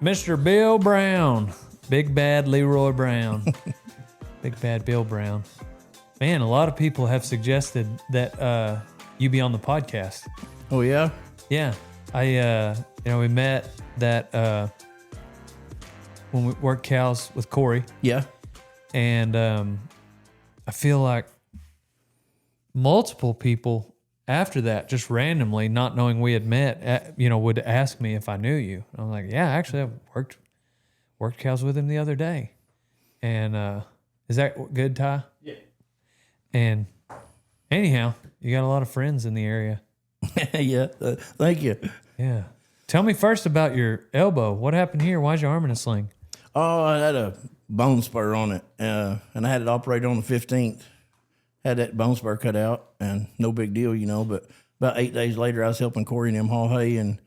Mr. Bill Brown. Big bad Leroy Brown. Big bad Bill Brown. Man, a lot of people have suggested that you be on the podcast. Oh, yeah? Yeah. We met that when we worked cows with Corey. Yeah. And I feel like multiple people after that, just randomly, not knowing we had met, would ask me if I knew you. I'm like, yeah, actually, I worked cows with him the other day. And is that good, Ty? Yeah. And anyhow, you got a lot of friends in the area. Yeah. Thank you. Yeah. Tell me first about your elbow. What happened here? Why's your arm in a sling? Oh, I had a bone spur on it, and I had it operated on the 15th. Had that bone spur cut out, and no big deal, but about 8 days later, I was helping Corey and them haul hay and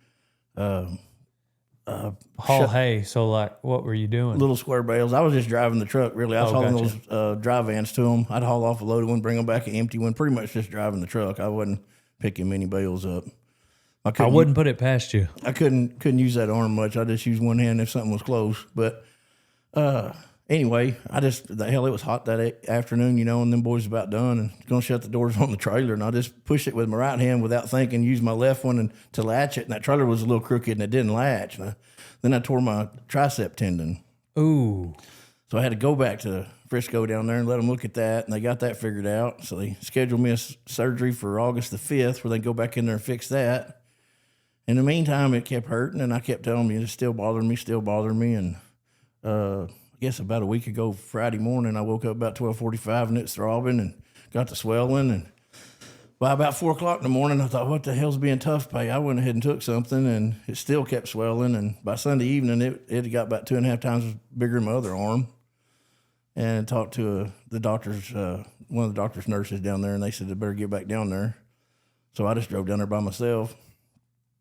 haul hay. So, like, what were you doing? Little square bales. I was just driving the truck, really. I was hauling gotcha. those dry vans to them. I'd haul off a loaded one, bring them back an empty one, pretty much just driving the truck. I wasn't picking many bales up. I wouldn't put it past you. I couldn't use that arm much. I just used one hand if something was close. But anyway, it was hot that afternoon, and them boys about done and going to shut the doors on the trailer. And I just pushed it with my right hand without thinking, used my left one to latch it. And that trailer was a little crooked and it didn't latch. And then I tore my tricep tendon. Ooh. So I had to go back to Frisco down there and let them look at that. And they got that figured out. So they scheduled me a surgery for August the 5th where they go back in there and fix that. In the meantime, it kept hurting, and I kept telling them, it's still bothering me. And I guess about a week ago, Friday morning, I woke up about 12:45, and it's throbbing and got the swelling. And by about 4 o'clock in the morning, I thought, what the hell's being tough pay? I went ahead and took something, and it still kept swelling. And by Sunday evening, it got about 2.5 times bigger than my other arm. And I talked to the doctor's, one of the doctor's nurses down there, and they said, I better get back down there. So I just drove down there by myself.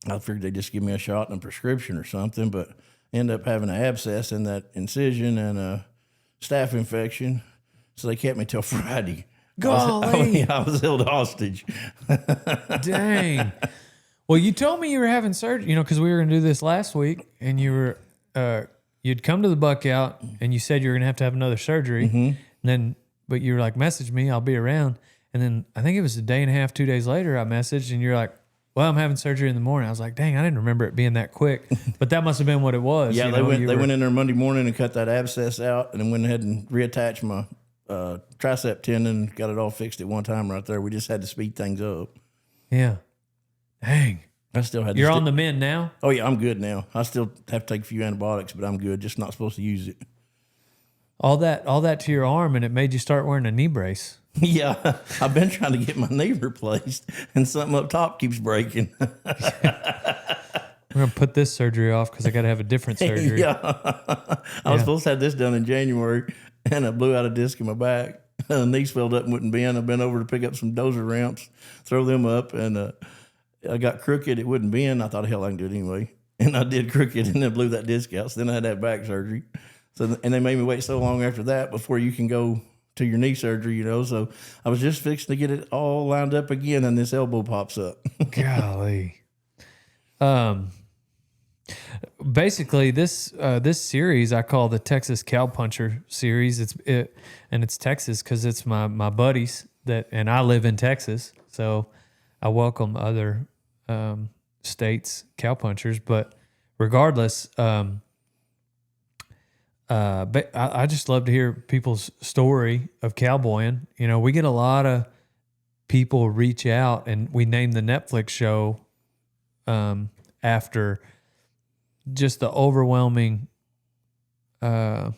I figured they'd just give me a shot and a prescription or something, but ended up having an abscess in that incision and a staph infection. So they kept me till Friday. Golly. I was held hostage. Dang. Well, you told me you were having surgery, because we were going to do this last week, and you'd come to the buck out, and you said you were going to have another surgery. Mm-hmm. And then, but you were like, message me, I'll be around. And then I think it was a day and a half, 2 days later, I messaged, and you're like, well, I'm having surgery in the morning. I was like, dang, I didn't remember it being that quick. But that must have been what it was. Yeah, they went in there Monday morning and cut that abscess out and then went ahead and reattached my tricep tendon, got it all fixed at one time right there. We just had to speed things up. Yeah. Dang. I still had. You're on the mend now? Oh, yeah, I'm good now. I still have to take a few antibiotics, but I'm good. Just not supposed to use it. All that to your arm, and it made you start wearing a knee brace. Yeah, I've been trying to get my knee replaced, and something up top keeps breaking. We're going to put this surgery off because I got to have a different surgery. Yeah. I was supposed to have this done in January, and I blew out a disc in my back. The knee swelled up and wouldn't bend. I bent over to pick up some dozer ramps, throw them up, and I got crooked. It wouldn't bend. I thought, hell, I can do it anyway. And I did crooked, and then blew that disc out. So then I had that back surgery. And they made me wait so long after that before you can go to your knee surgery, So I was just fixing to get it all lined up again, and this elbow pops up. Golly. Basically, this series I call the Texas Cowpuncher series. It's Texas because it's my buddies and I live in Texas, so I welcome other states cowpunchers. But regardless, but I just love to hear people's story of cowboying. We get a lot of people reach out, and we name the Netflix show after just the overwhelming, I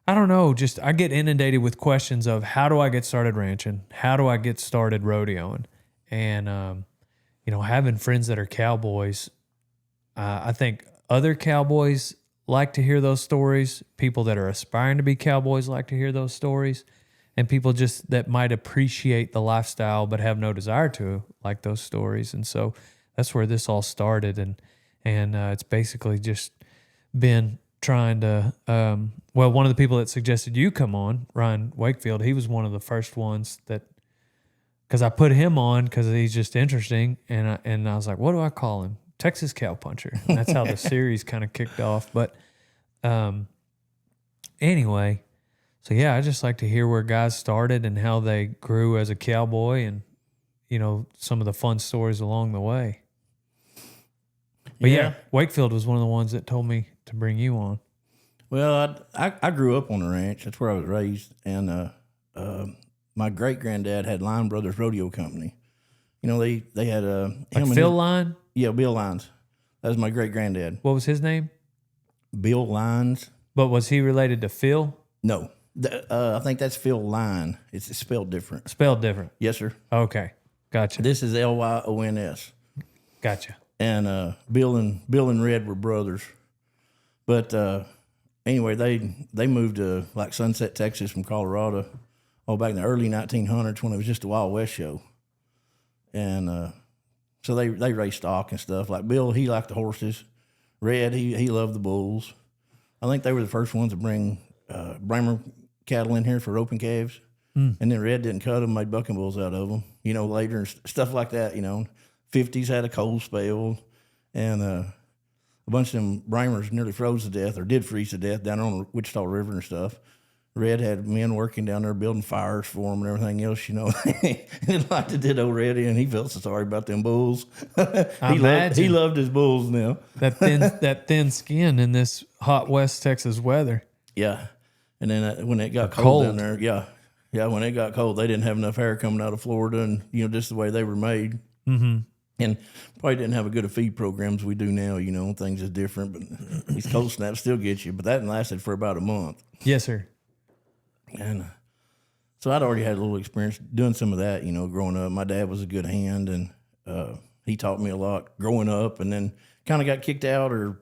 don't know, I get inundated with questions of how do I get started ranching? How do I get started rodeoing? And, having friends that are cowboys, I think other cowboys like to hear those stories. People that are aspiring to be cowboys like to hear those stories. And people just that might appreciate the lifestyle but have no desire to like those stories. And so that's where this all started. And it's basically just been trying to, one of the people that suggested you come on, Ryan Wakefield, he was one of the first ones that, because I put him on because he's just interesting. And I was like, what do I call him? Texas Cowpuncher. And that's how the series kind of kicked off. But anyway, so yeah, I just like to hear where guys started and how they grew as a cowboy and, you know, some of the fun stories along the way. But yeah, Wakefield was one of the ones that told me to bring you on. Well, I grew up on a ranch. That's where I was raised. And my great-granddad had Line Brothers Rodeo Company. You know, they had Like Phil Line? Yeah, Bill Lines. That was my great-granddad. What was his name? Bill Lines. But was he related to Phil? No. I think that's Phil Line. It's spelled different. Spelled different. Yes, sir. Okay. Gotcha. This is Lyons. Gotcha. And Bill and Red were brothers. But anyway, they moved to like Sunset, Texas from Colorado back in the early 1900s when it was just a Wild West show. And so they raced stock and stuff. Like Bill, he liked the horses. Red, he loved the bulls. I think they were the first ones to bring Bramer cattle in here for roping calves. And then Red didn't cut them, made bucking bulls out of them, you know, later and stuff like that, you know. 50s had a cold spell, and a bunch of them Bramers nearly froze to death or did freeze to death down on the Wichita River and stuff. Red had men working down there building fires for them and everything else, you know. And like to did old Reddy, and he felt so sorry about them bulls. He loved his bulls now. that thin skin in this hot West Texas weather. Yeah. And then when it got cold down there, yeah, when it got cold, they didn't have enough hair coming out of Florida, and you know, just the way they were made. Mm-hmm. And probably didn't have a good a feed programs we do now. You know, things is different, but these cold snaps still get you. But that lasted for about a month. Yes, sir. And so I'd already had a little experience doing some of that, you know, growing up. My dad was a good hand, and he taught me a lot growing up, and then kind of got kicked out or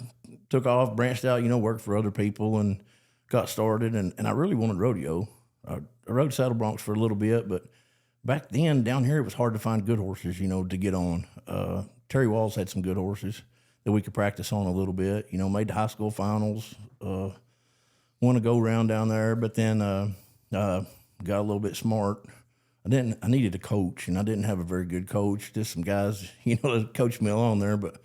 took off, branched out, you know, worked for other people and got started. And I really wanted rodeo. I rode saddle broncs for a little bit, but back then down here it was hard to find good horses, you know, to get on. Terry Walls had some good horses that we could practice on a little bit, you know, made the high school finals, won a go-round down there, but then got a little bit smart. I needed a coach, and I didn't have a very good coach. Just some guys, you know, that coached me along there, but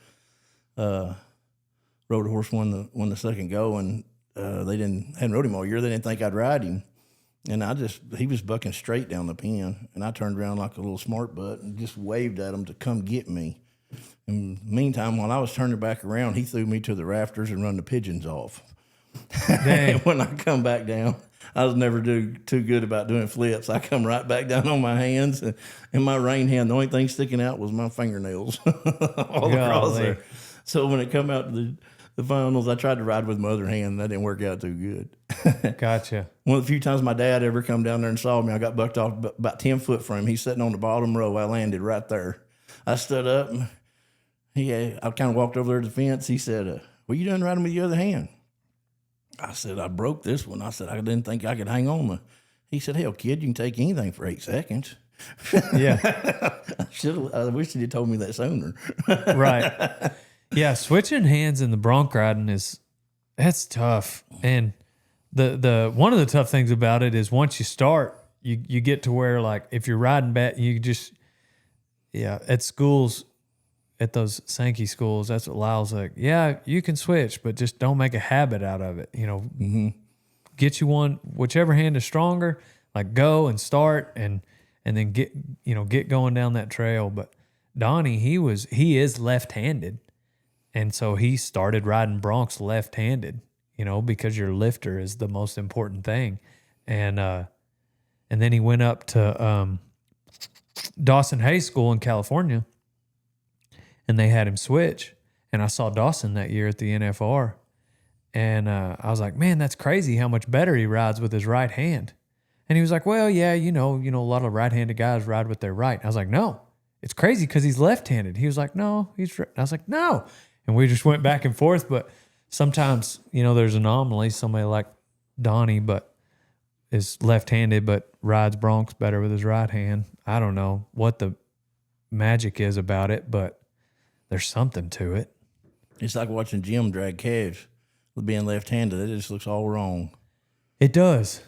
rode a horse, won the second go, and they hadn't rode him all year. They didn't think I'd ride him. And he was bucking straight down the pen, and I turned around like a little smart butt and just waved at him to come get me. And meantime, while I was turning back around, he threw me to the rafters and run the pigeons off. And when I come back down, I was never too good about doing flips. I come right back down on my hands, and my rein hand, the only thing sticking out was my fingernails all across there. So when it come out to the finals, I tried to ride with my other hand, and that didn't work out too good. Gotcha. One of the few times my dad ever come down there and saw me, I got bucked off about 10 foot from him. He's sitting on the bottom row. I landed right there. I stood up, and I kind of walked over there to the fence. He said, what you done riding with your other hand? I said, I broke this one. I said, I didn't think I could hang on. He said, hell, kid, you can take anything for 8 seconds. Yeah. I wish he'd told me that sooner. Right. Yeah, switching hands in the bronc riding that's tough. And the one of the tough things about it is once you start, you get to where, like, if you're riding back, you just at schools, at those Sankey schools, that's what Lyle's like. Yeah, you can switch, but just don't make a habit out of it. You know, get you one, whichever hand is stronger. Like, go and start, and then get going down that trail. But Donnie, he is left-handed, and so he started riding broncs left-handed. You know, because your lifter is the most important thing, and then he went up to Dawson Hayes School in California. And they had him switch. And I saw Dawson that year at the NFR. And I was like, man, that's crazy how much better he rides with his right hand. And he was like, well, yeah, you know, a lot of right-handed guys ride with their right. I was like, no, it's crazy because he's left-handed. He was like, no, he's right. I was like, no. And we just went back and forth. But sometimes, you know, there's anomalies. Somebody like Donnie, but is left-handed, but rides broncs better with his right hand. I don't know what the magic is about it, but there's something to it. It's like watching Jim drag calves with being left-handed. It just looks all wrong. It does.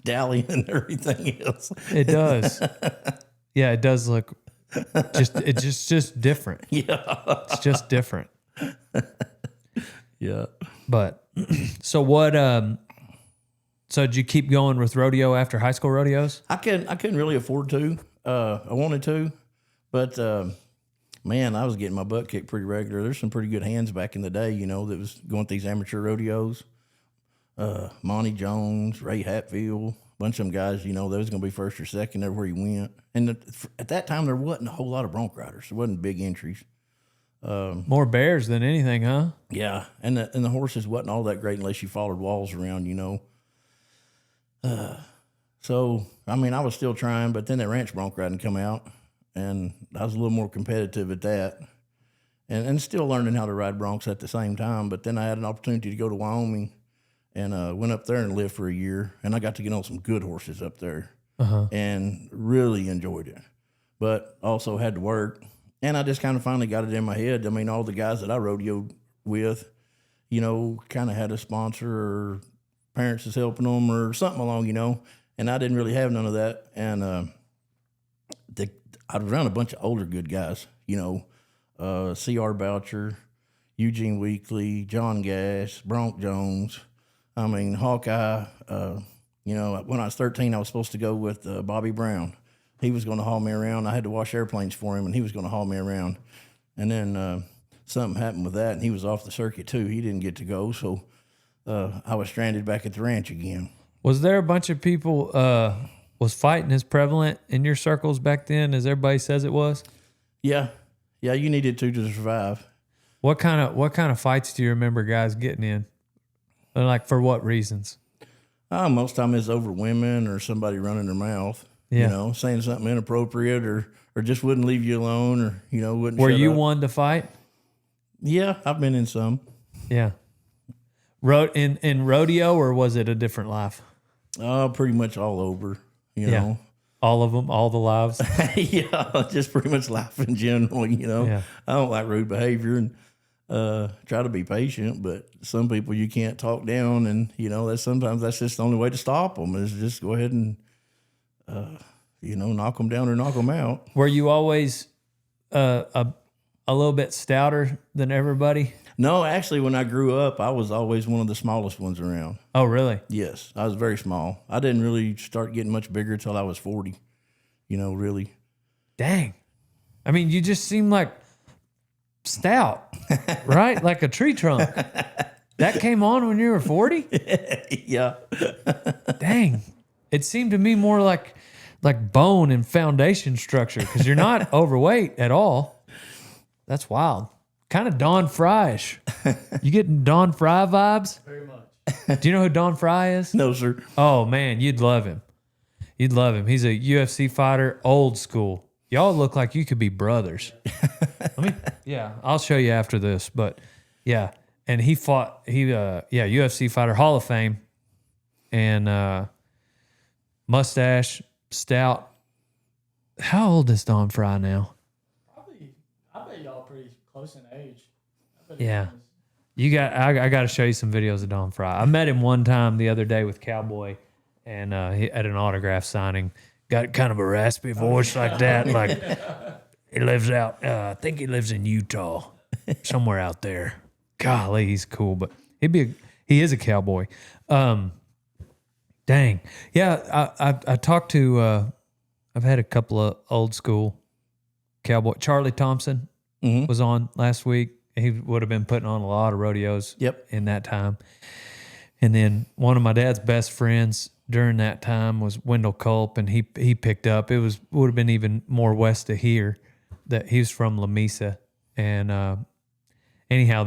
Dallying and everything else. It does. Yeah, it does look It's just different. Yeah. It's just different. Yeah. But so what? So did you keep going with rodeo after high school rodeos? I couldn't really afford to. I wanted to, but man, I was getting my butt kicked pretty regular. There's some pretty good hands back in the day, that was going to these amateur rodeos. Monty Jones, Ray Hatfield, a bunch of them guys, they was going to be first or second everywhere you went. And at that time, there wasn't a whole lot of bronc riders. There wasn't big entries. More bears than anything, huh? Yeah, and the horses wasn't all that great unless you followed walls around, So, I mean, I was still trying, but then that ranch bronc riding come out, and I was a little more competitive at that, and still learning how to ride broncs at the same time. But then I had an opportunity to go to Wyoming, and went up there and lived for a year, and I got to get on some good horses up there, and really enjoyed it. But also had to work, and I just kind of finally got it in my head. I mean, all the guys that I rodeoed with, kind of had a sponsor or parents is helping them or something along, and I didn't really have none of that. And I was around a bunch of older good guys, C.R. Boucher, Eugene Weekly, John Gash, Bronc Jones. I mean, Hawkeye. When I was 13, I was supposed to go with Bobby Brown. He was going to haul me around. I had to wash airplanes for him, and he was going to haul me around. And then something happened with that, and he was off the circuit too. He didn't get to go, so I was stranded back at the ranch again. Was there a bunch of people? Was fighting as prevalent in your circles back then as everybody says it was? Yeah, you needed to survive. What kind of fights do you remember guys getting in? And like for what reasons? Most of the time it's over women or somebody running their mouth. Yeah. Saying something inappropriate or just wouldn't leave you alone or wouldn't. Were shut you up. one to fight? Yeah, I've been in some. Yeah. In rodeo, or was it a different life? Pretty much all over. Yeah. All of them, all the lives. Yeah, just pretty much life in general. Yeah. I don't like rude behavior and try to be patient, but some people you can't talk down, and sometimes that's just the only way to stop them is just go ahead and knock them down or knock them out. Were you always a little bit stouter than everybody? No, actually, when I grew up, I was always one of the smallest ones around. Oh, really? Yes, I was very small. I didn't really start getting much bigger until I was 40, really. Dang. I mean, you just seem like stout, right? Like a tree trunk. That came on when you were 40? Yeah. Dang. It seemed to me more like bone and foundation structure because you're not overweight at all. That's wild. Kind of Don Fry-ish. You getting Don Fry vibes? Very much. Do you know who Don Fry is? No, sir. Oh, man, you'd love him. You'd love him. He's a UFC fighter, old school. Y'all look like you could be brothers. I'll show you after this. But, yeah. And he fought, UFC fighter, Hall of Fame. And mustache, stout. How old is Don Fry now? I bet y'all pretty close in age. Yeah. I got to show you some videos of Don Fry. I met him one time the other day with Cowboy, and he at an autograph signing. Got kind of a raspy voice like that. Like he lives out. I think he lives in Utah, somewhere out there. Golly, he's cool, but he is a cowboy. Dang, yeah. I talked to. I've had a couple of old school cowboy. Charlie Thompson was on last week. He would have been putting on a lot of rodeos in that time. And then one of my dad's best friends during that time was Wendell Culp, and he picked up. Would have been even more west of here. That he was from La Mesa, and anyhow,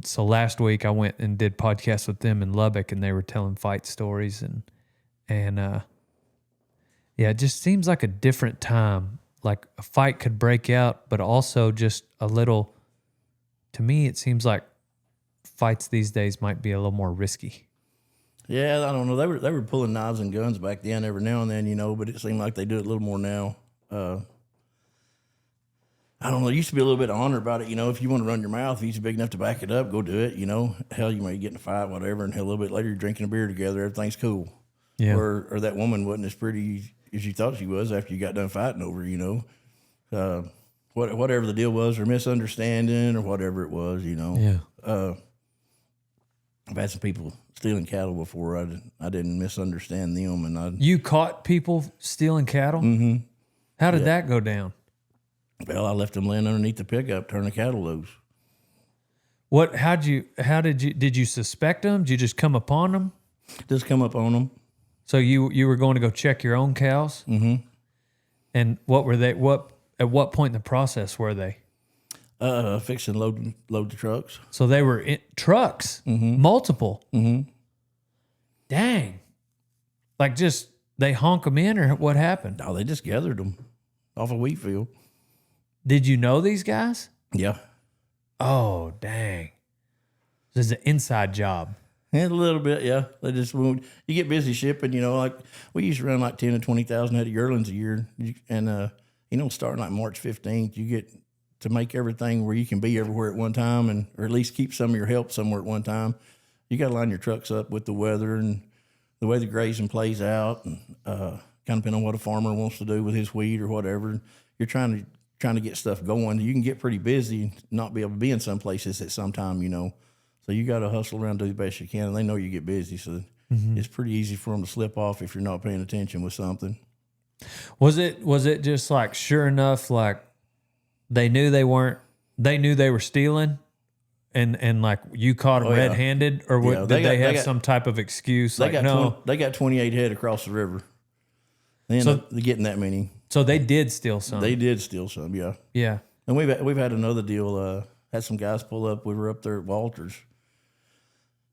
so last week I went and did podcasts with them in Lubbock, and they were telling fight stories, and it just seems like a different time. Like a fight could break out, but also just a little. To me, it seems like fights these days might be a little more risky. Yeah, I don't know. They were pulling knives and guns back then every now and then, but it seemed like they do it a little more now. I don't know. There used to be a little bit of honor about it. If you want to run your mouth, if you're big enough to back it up, go do it. Hell, you might get in a fight, whatever, and a little bit later you're drinking a beer together. Everything's cool. Yeah. Or that woman wasn't as pretty as you thought she was after you got done fighting over, whatever the deal was, or misunderstanding, or whatever it was, you know. Yeah. I've had some people stealing cattle before. I didn't misunderstand them, and You caught people stealing cattle? Mm-hmm. How did that go down? I left them laying underneath the pickup, turning the cattle loose. Did you suspect them? Did you just come upon them? Just come up on them. So you were going to go check your own cows? Mm-hmm. And at what point in the process were they? Fixing load the trucks. So they were in trucks, multiple. Mm-hmm. Dang. Like just they honk them in, or what happened? No, they just gathered them off a wheat field. Did you know these guys? Yeah. Oh, dang. This is an inside job. Yeah, a little bit, yeah. They just you get busy shipping, you know. Like we used to run like 10 to 20,000 head of yearlings a year, and starting like March 15th, you get to make everything where you can be everywhere at one time, or at least keep some of your help somewhere at one time. You got to line your trucks up with the weather and the way the grazing plays out, and kind of depending on what a farmer wants to do with his wheat or whatever. You're trying to get stuff going. You can get pretty busy and not be able to be in some places at some time, you know. So you got to hustle around, do the best you can, and they know you get busy. So it's pretty easy for them to slip off if you're not paying attention with something. Was it just like, sure enough, like they knew they were stealing, and like you caught them red-handed, or did they have some type of excuse? They got 28 head across the river. They ended up getting that many. So they did steal some. They did steal some, yeah. Yeah. And we've had another deal. Had some guys pull up. We were up there at Walters,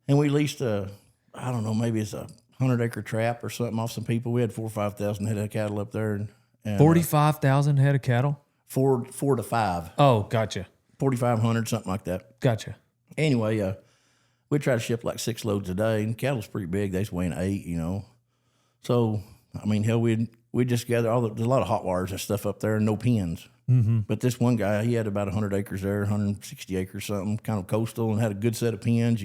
and we leased I don't know, maybe it's a 100-acre trap or something off some people. We had 4,000 or 5,000 head of cattle up there, and 45,000 head of cattle. 4 to 5. Oh, gotcha. 4,500, something like that. Gotcha. Anyway, we try to ship like 6 loads a day, and cattle's pretty big. They's weighing 8, you know. So I mean, hell, we just gather there's a lot of hot wires and stuff up there, and no pens. Mm-hmm. But this one guy, he had about 100 acres there, 160 acres something, kind of coastal, and had a good set of pens.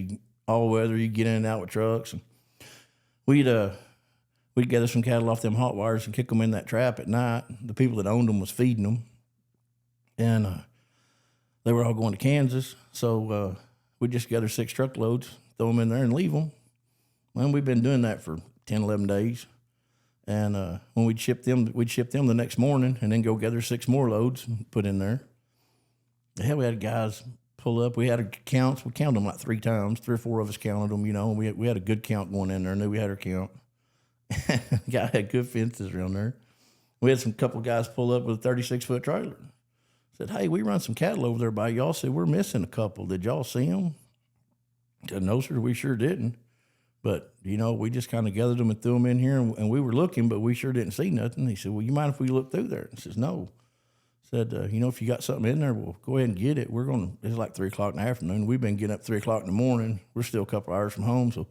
All weather, you get in and out with trucks. And we'd gather some cattle off them hot wires and kick them in that trap at night. The people that owned them was feeding them, and they were all going to Kansas. So we'd just gather 6 truckloads, throw them in there, and leave them. Well, we've been doing that for 10, 11 days. And when we'd ship them the next morning, and then go gather 6 more loads and put in there. Hell, we had guys pull up. We had counts. We counted them like 3 times. 3 or 4 of us counted them, you know. We had a good count going in there. Knew we had our count. The guy had good fences around there. We had some couple guys pull up with a 36-foot trailer. Said, hey, we run some cattle over there by y'all. Said, we're missing a couple. Did y'all see them? Said, no, sir, we sure didn't. But, you know, we just kind of gathered them and threw them in here, and we were looking, but we sure didn't see nothing. He said, well, you mind if we look through there? I says, no. Said, you know, if you got something in there, well, go ahead and get it. It's like 3 o'clock in the afternoon. We've been getting up 3 o'clock in the morning. We're still a couple hours from home, so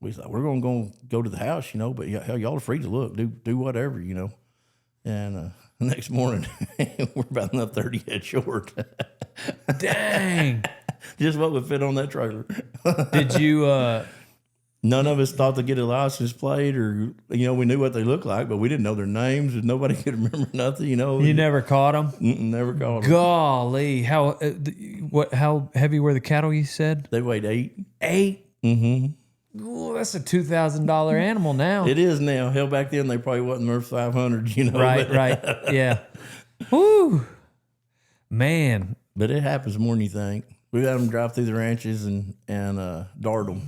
we thought, we're going to go to the house, you know, but hell, y'all are free to look. Do whatever, you know. And the next morning, we're about another 30 head short. Dang. Just what would fit on that trailer. Did you... None of us thought to get a license plate, or, you know, we knew what they looked like, but we didn't know their names, and nobody could remember nothing, you know. You never caught them? Never caught them. Golly. How heavy were the cattle, you said? They weighed 8. 8? Mm-hmm. Ooh, that's a $2,000 animal now. It is now. Hell, back then, they probably wasn't worth 500, you know. Right. Yeah. Woo. Man. But it happens more than you think. We had them drive through the ranches and dart them.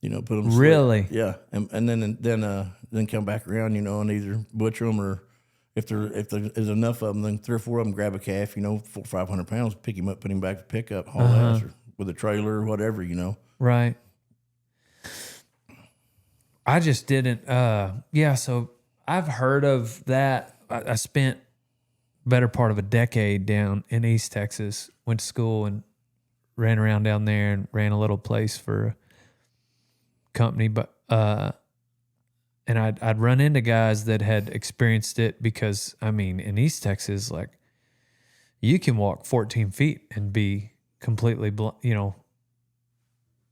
You know, put them. Really? Yeah, and then come back around, you know, and either butcher them, or if there's enough of them, then 3 or 4 of them grab a calf, you know, 400 or 500 pounds, pick him up, put him back to pick up, haul ass, or with a trailer or whatever, you know. Right. I just didn't. So I've heard of that. I spent better part of a decade down in East Texas. Went to school and ran around down there and ran a little place for company, but and I'd run into guys that had experienced it, because I mean, in East Texas, like, you can walk 14 feet and be completely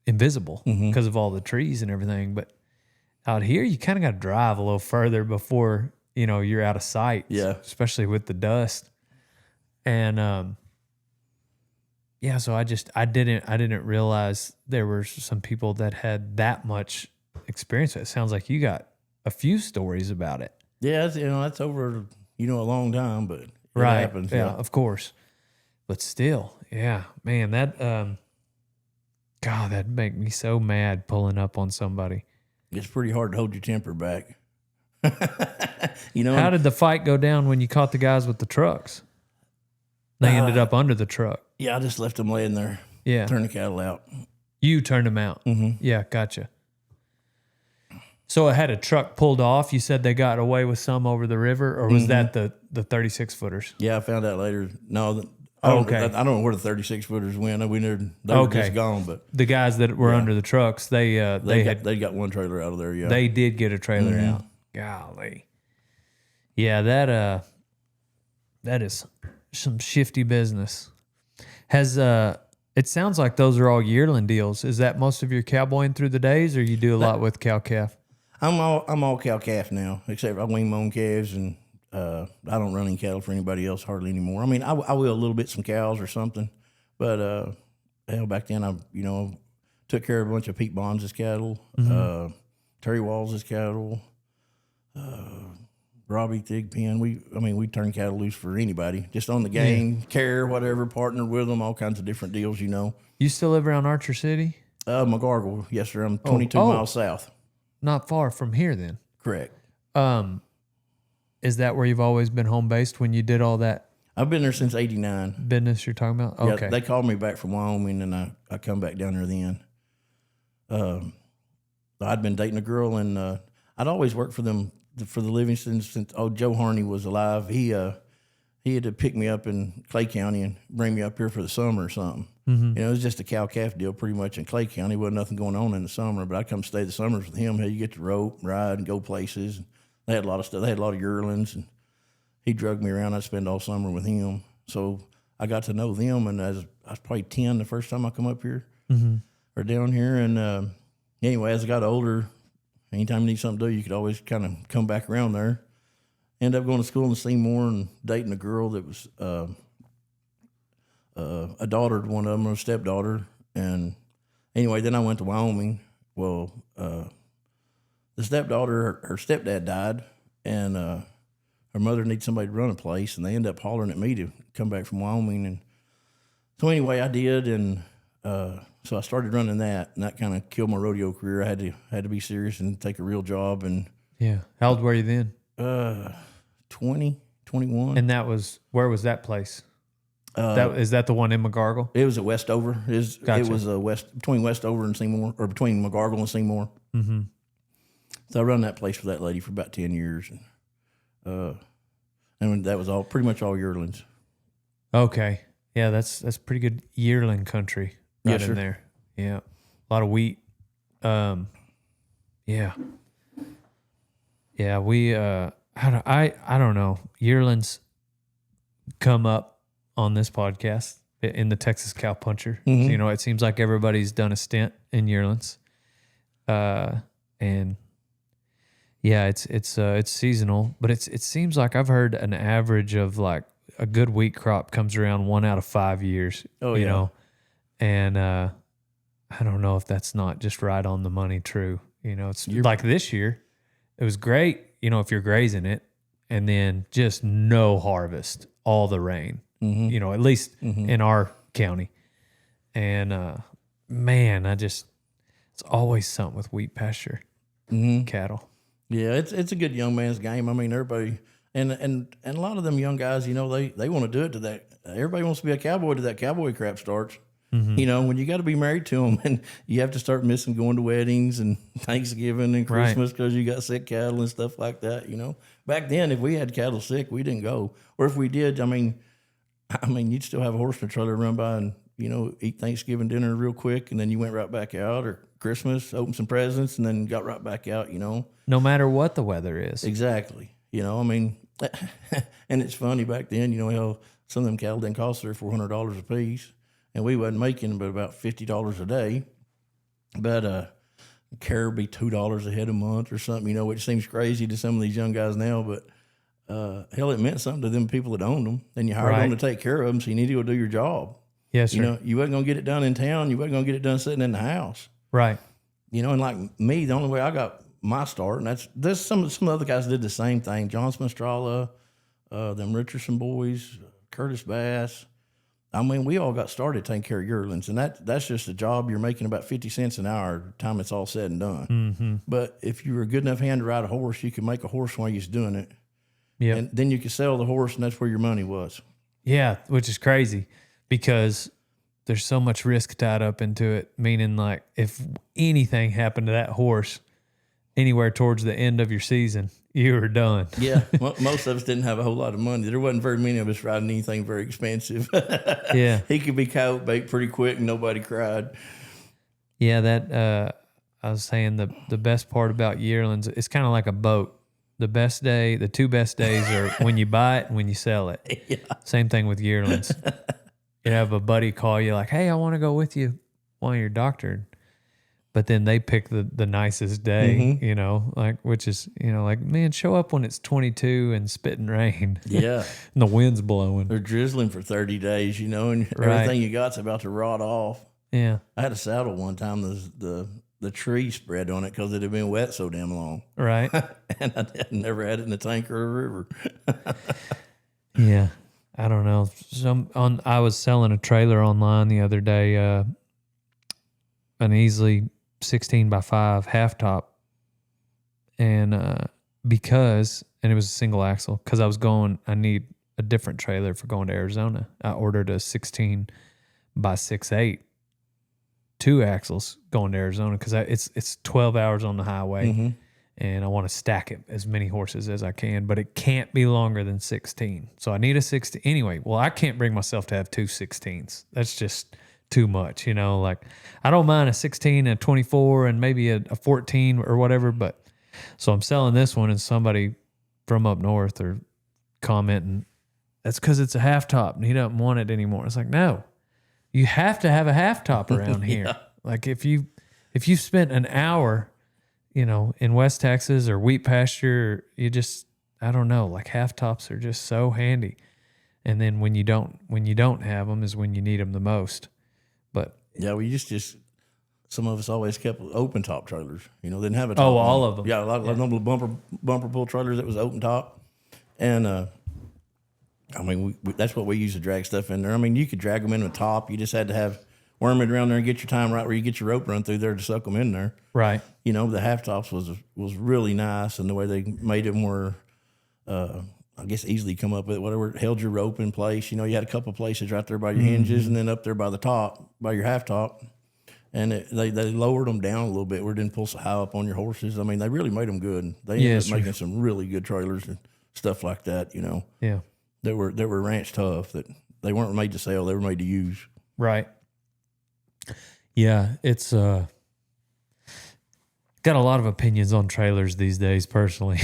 invisible because of all the trees and everything. But out here, you kind of got to drive a little further before you're out of sight. Yeah. Especially with the dust. And so I didn't realize there were some people that had that much experience. It sounds like you got a few stories about it. Yeah, that's over a long time, but it Right. happens. Yeah, of course. But still, yeah, man, that God, that'd make me so mad pulling up on somebody. It's pretty hard to hold your temper back. How did the fight go down when you caught the guys with the trucks? They ended up under the truck. Yeah, I just left them laying there. Yeah. Turn the cattle out. You turned them out. Mm-hmm. Yeah, gotcha. So it had a truck pulled off. You said they got away with some over the river, or was that the 36-footers? Yeah, I found out later. No, I don't know where the 36-footers went. We knew they were just gone. But the guys that were under the trucks, they got one trailer out of there. Yeah, they did get a trailer out. Golly, yeah, that is some shifty business. Has it sounds like those are all yearling deals. Is that most of your cowboying through the days, or you do a lot with cow calf? I'm all cow calf now, except I wean my own calves, and I don't run any cattle for anybody else hardly anymore. I mean, I will a little bit some cows or something, but back then I took care of a bunch of peat bonds as cattle, Terry Walls as cattle, Robbie Thig Pen. We turn cattle loose for anybody, just on the game, care, whatever, partner with them, all kinds of different deals. You still live around Archer City? McGargle, yes sir. I'm 22 miles south. Not far from here, then. Correct. Is that where you've always been home based when you did all that I've been there since '89. business you're talking about? Okay. Yeah, they called me back from Wyoming, and I come back down there then. I'd been dating a girl, and I'd always worked for them for the Livingstons since Joe Harney was alive. He had to pick me up in Clay County and bring me up here for the summer or something. Mm-hmm. It was just a cow calf deal pretty much in Clay County. Wasn't nothing going on in the summer, but I'd come stay the summers with him. Hey, you get to rope, ride, and go places. And they had a lot of stuff. They had a lot of yearlings, and he drugged me around. I'd spend all summer with him. So I got to know them, and I was probably 10 the first time I come up here or down here. And anyway, as I got older, anytime you need something to do, you could always kind of come back around there. Ended up going to school in Seymour and dating a girl that was a daughter to one of them, a stepdaughter. And anyway, then I went to Wyoming. Well, the stepdaughter, her stepdad died, and her mother needed somebody to run a place, and they ended up hollering at me to come back from Wyoming. And so anyway, I did, and so I started running that, and that kind of killed my rodeo career. I had to be serious and take a real job. And yeah, how old were you then? 20, 21. And where was that place? Is that the one in McGargle? It was at Westover. Gotcha. It was between Westover and Seymour, or between McGargle and Seymour. Mm-hmm. So I run that place for that lady for about 10 years. And that was pretty much all yearlings. Okay. Yeah, that's pretty good yearling country right in there. Yeah. A lot of wheat. Yeah. Yeah, we I don't know. Yearlings come up on this podcast in the Texas Cow Puncher. Mm-hmm. So, it seems like everybody's done a stint in yearlings. And yeah, it's seasonal, but it seems like I've heard an average of like a good wheat crop comes around 1 out of 5 years. Oh, yeah. And I don't know if that's not just right on the money true. It's like this year, it was great, if you're grazing it, and then just no harvest, all the rain, at least in our county. And man, it's always something with wheat pasture cattle. Yeah, it's a good young man's game. I mean, everybody and a lot of them young guys, they want to do it to that. Everybody wants to be a cowboy till that cowboy crap starts. Mm-hmm. When you got to be married to them, and you have to start missing going to weddings and Thanksgiving and Christmas because you got sick cattle and stuff like that. Back then, if we had cattle sick, we didn't go, or if we did, I mean, you'd still have a horse and a trailer run by and eat Thanksgiving dinner real quick, and then you went right back out, or Christmas, opened some presents, and then got right back out. No matter what the weather is. Exactly. And it's funny back then. How some of them cattle didn't cost $300-400 a piece. And we wasn't making but about $50 a day. But care would be $2 a head a month or something, which seems crazy to some of these young guys now. But hell, it meant something to them people that owned them. And you hired them to take care of them, so you need to go do your job. Yes, sir. You know, you wasn't going to get it done in town. You wasn't going to get it done sitting in the house. Right. You know, and like me, the only way I got my start, and there's some other guys did the same thing. John Smith-Strala, them Richardson boys, Curtis Bass. I mean, we all got started taking care of yearlings, and that's just a job you're making about 50 cents an hour time it's all said and done. Mm-hmm. But if you were a good enough hand to ride a horse, you could make a horse while you're doing it. Yeah. And then you could sell the horse, and that's where your money was. Yeah, which is crazy because there's so much risk tied up into it, meaning like if anything happened to that horse anywhere towards the end of your season, you were done. Yeah, most of us didn't have a whole lot of money. There wasn't very many of us riding anything very expensive. Yeah. He could be cow bait pretty quick and nobody cried. Yeah, that I was saying the best part about yearlings, it's kind of like a boat. The two best days are when you buy it and when you sell it. Yeah. Same thing with yearlings. You have a buddy call you like, hey, I want to go with you while you're doctored. But then they pick the nicest day, you know, like, which is, you know, like, man, show up when it's 22 and spitting rain. Yeah. And the wind's blowing. They're drizzling for 30 days, you know, and everything you got's about to rot off. Yeah. I had a saddle one time, the tree spread on it because it had been wet so damn long. Right. And I never had it in a tank or a river. Yeah. I don't know. I was selling a trailer online the other day, an easily 16 by 5 half top. And and it was a single axle because I need a different trailer for going to Arizona. I ordered a 16 by 6'8", 2 axles going to Arizona because it's 12 hours on the highway. And I want to stack it as many horses as I can, but it can't be longer than 16. So I need a 16. Anyway, well, I can't bring myself to have two 16s. That's just too much, you know? Like, I don't mind a 16, a 24, and maybe a 14 or whatever, but so I'm selling this one, and somebody from up north are commenting, that's because it's a half top, and he doesn't want it anymore. It's like, no, you have to have a half top around here. Yeah. Like, if you spent an hour, you know, in West Texas or wheat pasture, I don't know, like half tops are just so handy. And then when you don't have them is when you need them the most. But yeah, we just some of us always kept open top trailers. You know, didn't have a top. Oh, all of them. Yeah, a lot of bumper pull trailers that was open top. And I mean, that's what we used to drag stuff in there. I mean, you could drag them in the top. You just had to worm it around there and get your time right where you get your rope run through there to suck them in there. right. You know, the half tops was really nice, and the way they made them were, I guess, easily come up with whatever held your rope in place. You know, you had a couple places right there by your hinges, and then up there by the top, by your half top, and they lowered them down a little bit where it didn't pull so high up on your horses. I mean, they really made them good. They ended up making some really good trailers and stuff like that. You know, Yeah. that were ranch tough. That they weren't made to sell; they were made to use. Right. Yeah, it's got a lot of opinions on trailers these days, personally.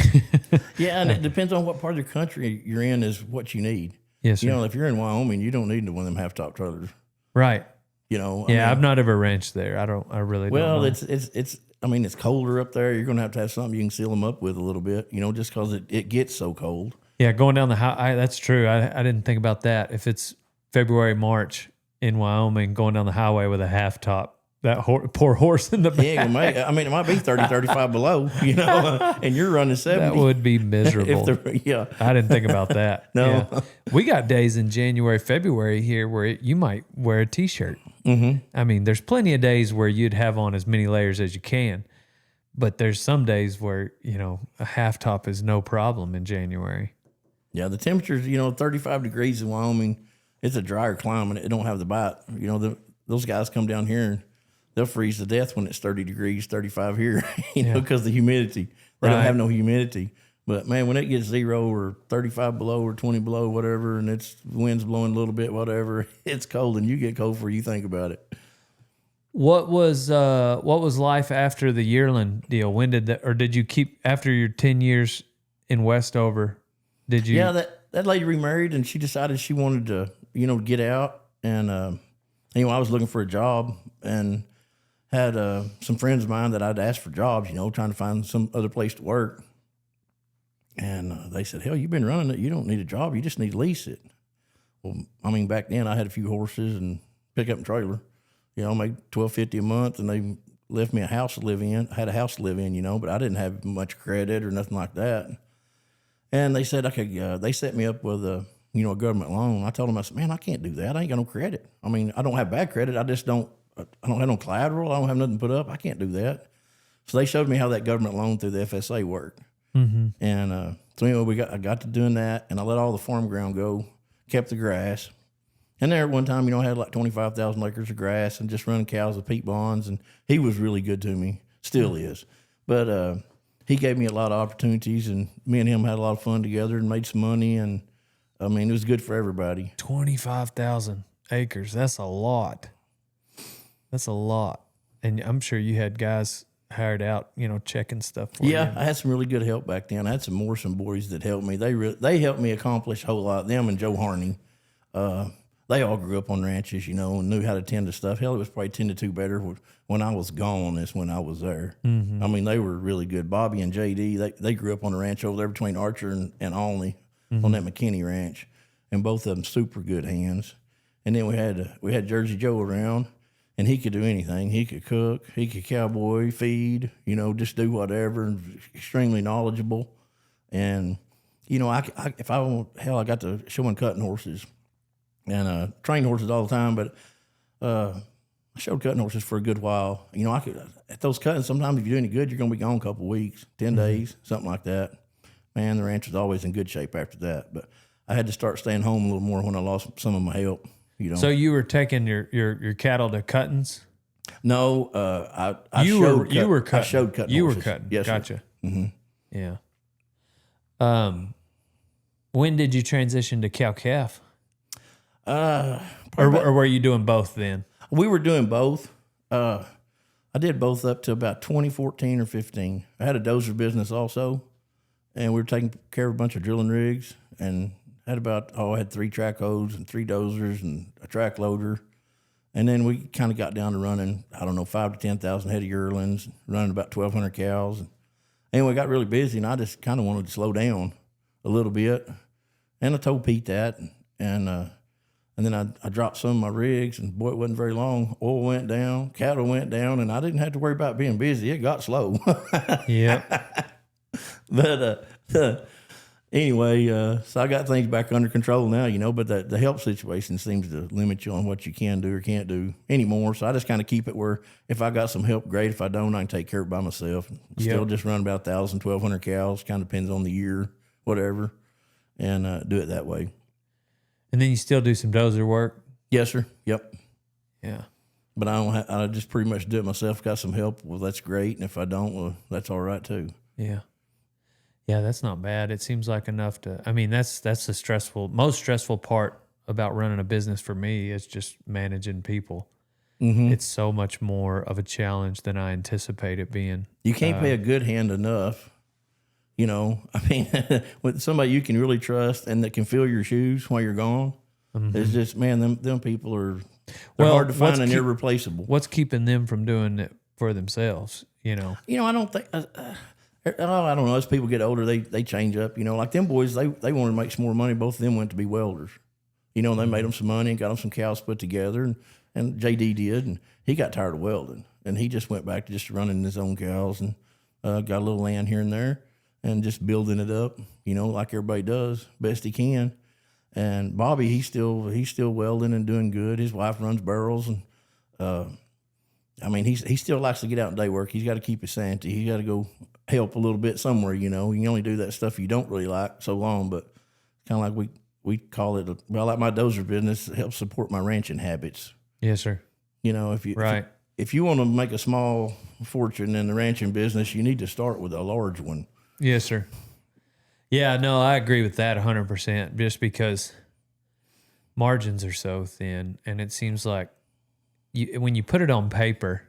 Yeah, and it depends on what part of the country you're in is what you need. Yes, sir. You know, if you're in Wyoming, you don't need one of them half top trailers. Right. You know. Yeah, I've not ever ranched there. I really don't know. Well, it's. I mean, it's colder up there. You're going to have something you can seal them up with a little bit. You know, just because it gets so cold. Yeah, going down the highway. That's true. I didn't think about that. If it's February, March in Wyoming, going down the highway with a half top, that poor horse in the back. Yeah, it might be 30, 35 below, you know, and you're running 70. That would be miserable. Yeah. I didn't think about that. No. Yeah. We got days in January, February here where you might wear a T-shirt. Mm-hmm. I mean, there's plenty of days where you'd have on as many layers as you can, but there's some days where, you know, a half top is no problem in January. Yeah, the temperatures, you know, 35 degrees in Wyoming, it's a drier climate. It don't have the bite. You know, those guys come down here and they'll freeze to death when it's 30 degrees, 35 here, you know, because the humidity. They don't have no humidity. But, man, when it gets 0 or 35 below or 20 below, whatever, and it's wind's blowing a little bit, whatever, it's cold, and you get cold before you think about it. What was life after the Yearland deal? When did that, or did you keep, after your 10 years in Westover, did you? Yeah, that lady remarried, and she decided she wanted to, you know, get out. And, I was looking for a job and had some friends of mine that I'd asked for jobs, you know, trying to find some other place to work. And they said, hell, you've been running it. You don't need a job. You just need to lease it. Well, I mean, back then I had a few horses and pickup and trailer. You know, I made $12.50 a month, and they left me a house to live in. I had a house to live in, you know, but I didn't have much credit or nothing like that. And they said I could. They set me up with a government loan. I told them, I said, man, I can't do that. I ain't got no credit. I mean, I don't have bad credit. I just don't. I don't have no collateral. I don't have nothing to put up. I can't do that. So they showed me how that government loan through the FSA worked. Mm-hmm. And so anyway, I got to doing that, and I let all the farm ground go, kept the grass. And there at one time, I had like 25,000 acres of grass and just running cows with Pete Bonds, and he was really good to me, still is. But he gave me a lot of opportunities, and me and him had a lot of fun together and made some money, and I mean, it was good for everybody. 25,000 acres, that's a lot. That's a lot. And I'm sure you had guys hired out, checking stuff for you. Yeah, I had some really good help back then. I had some Morrison boys that helped me. They helped me accomplish a whole lot. Them and Joe Harney. They all grew up on ranches, and knew how to tend to stuff. Hell, it was probably 10 to 2 better when I was gone as when I was there. Mm-hmm. I mean, they were really good. Bobby and JD, they grew up on a ranch over there between Archer and Olney on that McKinney ranch, and both of them super good hands. And then we had Jersey Joe around, and he could do anything. He could cook, he could cowboy, feed, just do whatever, and extremely knowledgeable. And, I got to show him cutting horses. And trained horses all the time, but I showed cutting horses for a good while. I could at those cuttings. Sometimes if you do any good, you're going to be gone a couple of weeks, 10 days, something like that. Man, the ranch was always in good shape after that. But I had to start staying home a little more when I lost some of my help. So you were taking your cattle to cuttings? No, I showed cutting. I showed cutting. You horses. were cutting. Yes, gotcha. Mm-hmm. Yeah. When did you transition to cow calf? Or were you doing both then? We were doing both. I did both up to about 2014 or 15. I had a dozer business also, and we were taking care of a bunch of drilling rigs, and I had 3 track hoes and 3 dozers and a track loader. And then we kind of got down to running, 5 to 10,000 head of yearlings, running about 1,200 cows. And anyway, got really busy, and I just kind of wanted to slow down a little bit. And I told Pete that, and then I dropped some of my rigs, and boy, it wasn't very long. Oil went down, cattle went down, and I didn't have to worry about being busy. It got slow. Yeah. But anyway, so I got things back under control now, but the help situation seems to limit you on what you can do or can't do anymore. So I just kind of keep it where if I got some help, great. If I don't, I can take care of it by myself. Still just run about 1,000, 1,200 cows, kind of depends on the year, whatever, and do it that way. And then you still do some dozer work? Yes, sir. Yep. Yeah. But I just pretty much do it myself. Got some help, well, that's great. And if I don't, well, that's all right too. Yeah. Yeah, that's not bad. It seems like enough that's the most stressful part about running a business for me is just managing people. Mm-hmm. It's so much more of a challenge than I anticipate it being. You can't pay a good hand enough. With somebody you can really trust and that can fill your shoes while you're gone, it's just, man, them people are hard to find and irreplaceable. What's keeping them from doing it for themselves? I don't think, I don't know. As people get older, they change up. Like them boys, they wanted to make some more money. Both of them went to be welders. They made them some money and got them some cows put together, and JD did, and he got tired of welding, and he just went back to just running his own cows and got a little land here and there. And just building it up, like everybody does, best he can. And Bobby, he's still welding and doing good. His wife runs barrels, and he still likes to get out and day work. He's got to keep his sanity. He got to go help a little bit somewhere. You can only do that stuff you don't really like so long. But kind of like we call it, like my dozer business, it helps support my ranching habits. Yes, sir. If you want to make a small fortune in the ranching business, you need to start with a large one. Yes, sir. Yeah, no, I agree with that 100%, just because margins are so thin, and it seems like when you put it on paper,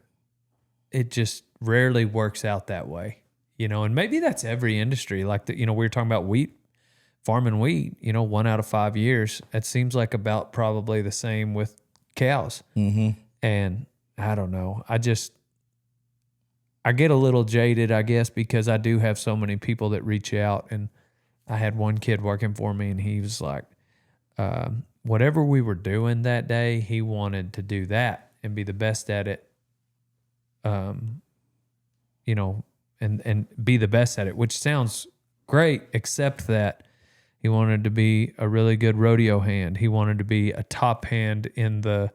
it just rarely works out that way, and maybe that's every industry. Like, we were talking about farming wheat, 1 out of 5 years. It seems like about probably the same with cows. Mm-hmm. And I don't know. I get a little jaded, I guess, because I do have so many people that reach out, and I had one kid working for me, and he was like, whatever we were doing that day, he wanted to do that and be the best at it. You know, and be the best at it, which sounds great, except that he wanted to be a really good rodeo hand. He wanted to be a top hand in the